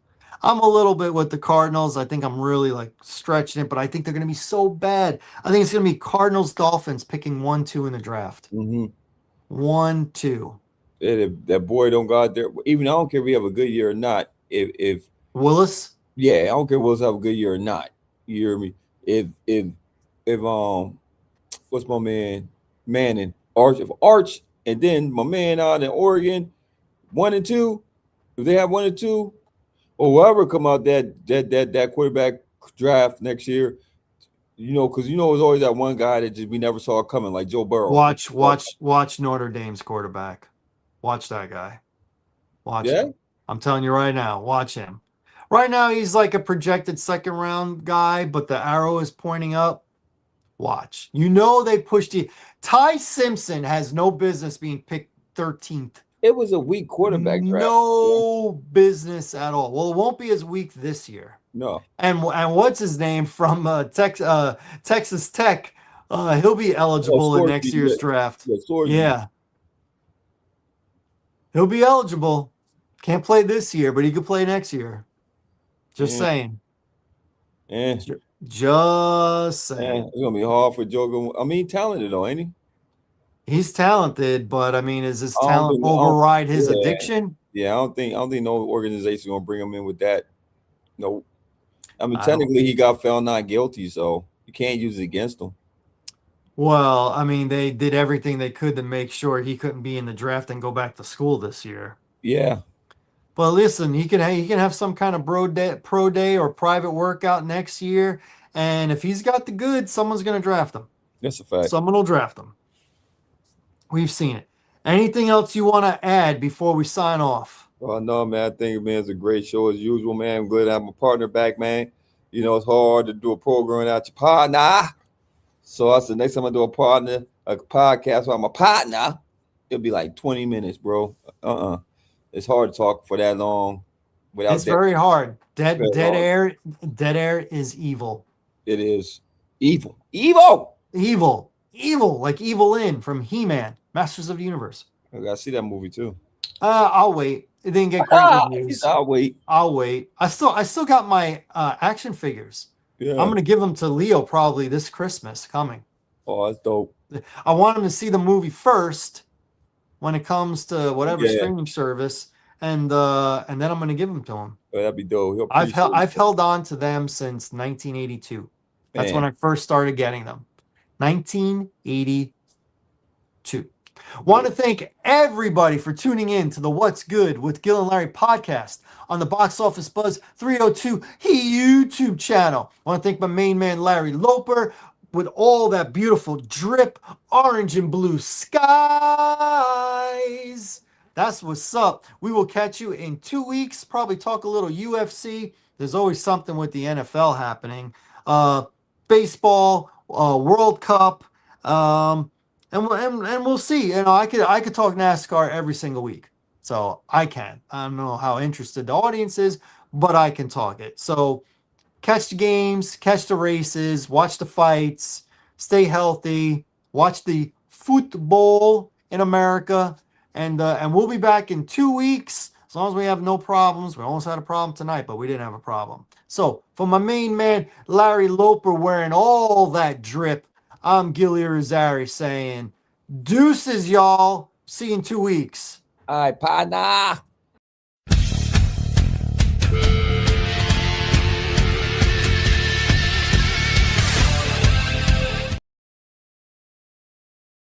[SPEAKER 1] I'm a little bit with the Cardinals. I think I'm really stretching it, but I think they're going to be so bad. I think it's going to be Cardinals, Dolphins picking 1-2 in the draft. 1-2.
[SPEAKER 2] If that boy don't go out there, even I don't care if we have a good year or not. If
[SPEAKER 1] Willis,
[SPEAKER 2] yeah, I don't care if Willis have a good year or not. You hear me? If what's my man Manning Arch, and then my man out in Oregon 1-2. If they have 1-2, or whoever come out that quarterback draft next year, because it's always that one guy that we never saw coming, like Joe Burrow.
[SPEAKER 1] watch Notre Dame's quarterback. Watch that guy. Watch him. I'm telling you right now, watch him. Right now, he's like a projected second round guy, but the arrow is pointing up. Watch. They pushed you. Ty Simpson has no business being picked 13th.
[SPEAKER 2] It was a weak quarterback draft.
[SPEAKER 1] No business at all. Well, it won't be as weak this year.
[SPEAKER 2] No.
[SPEAKER 1] And what's his name from Texas Tech? He'll be eligible in next year's draft. Yeah. He'll be eligible. Can't play this year, but he could play next year. Just saying. Just saying.
[SPEAKER 2] It's gonna be hard for Joe. I mean, talented though, ain't he?
[SPEAKER 1] He's talented, but I mean, is his talent override his addiction?
[SPEAKER 2] Yeah, I don't think no organization gonna bring him in with that. No, I mean, technically he got found not guilty, so you can't use it against him.
[SPEAKER 1] Well, I mean, they did everything they could to make sure he couldn't be in the draft and go back to school this year.
[SPEAKER 2] Yeah.
[SPEAKER 1] But listen, he can have some kind of pro day or private workout next year, and if he's got the goods, someone's going to draft him.
[SPEAKER 2] That's a fact.
[SPEAKER 1] Someone will draft him. We've seen it. Anything else you want to add before we sign off?
[SPEAKER 2] Well, no, man. I think, man, it's a great show as usual, man. I'm glad to have my partner back, man. It's hard to do a program without your partner. So I said, next time I do a podcast with my partner, it'll be like 20 minutes, bro. It's hard to talk for that long Without
[SPEAKER 1] It's
[SPEAKER 2] that,
[SPEAKER 1] very hard.
[SPEAKER 2] very hard.
[SPEAKER 1] Dead air is evil.
[SPEAKER 2] It is evil. Evil.
[SPEAKER 1] Evil, like Evil In from He-Man, Masters of the Universe.
[SPEAKER 2] I gotta see that movie too.
[SPEAKER 1] I'll wait. It didn't get great
[SPEAKER 2] He said,
[SPEAKER 1] reviews.
[SPEAKER 2] I'll wait.
[SPEAKER 1] I'll wait. I still got my action figures. I'm
[SPEAKER 2] Yeah.
[SPEAKER 1] gonna give them to Leo probably this Christmas coming.
[SPEAKER 2] Oh, that's dope.
[SPEAKER 1] I want him to see the movie first when it comes to whatever
[SPEAKER 2] Yeah.
[SPEAKER 1] streaming service, and then I'm gonna give them to him.
[SPEAKER 2] Oh, that'd be dope. He'll
[SPEAKER 1] I've
[SPEAKER 2] appreciate
[SPEAKER 1] I've
[SPEAKER 2] it.
[SPEAKER 1] held on to them since 1982. That's when
[SPEAKER 2] Man.
[SPEAKER 1] I first started getting them. 1982. Want to thank everybody for tuning in to the What's Good with Gil and Larry podcast on the Box Office Buzz 302 YouTube channel. Want to thank my main man Larry Loper with all that beautiful drip, orange and blue skies. That's what's up. We will catch you in 2 weeks. Probably talk a little UFC. There's always something with the NFL happening. Baseball, World Cup. And we'll see. You know, I could talk NASCAR every single week. So I can. I don't know how interested the audience is, but I can talk it. So catch the games, catch the races, watch the fights, stay healthy, watch the football in America, and we'll be back in 2 weeks as long as we have no problems. We almost had a problem tonight, but we didn't have a problem. So for my main man Larry Loper wearing all that drip, I'm Gil Larry saying deuces, y'all. See you in 2 weeks.
[SPEAKER 2] All right, partner.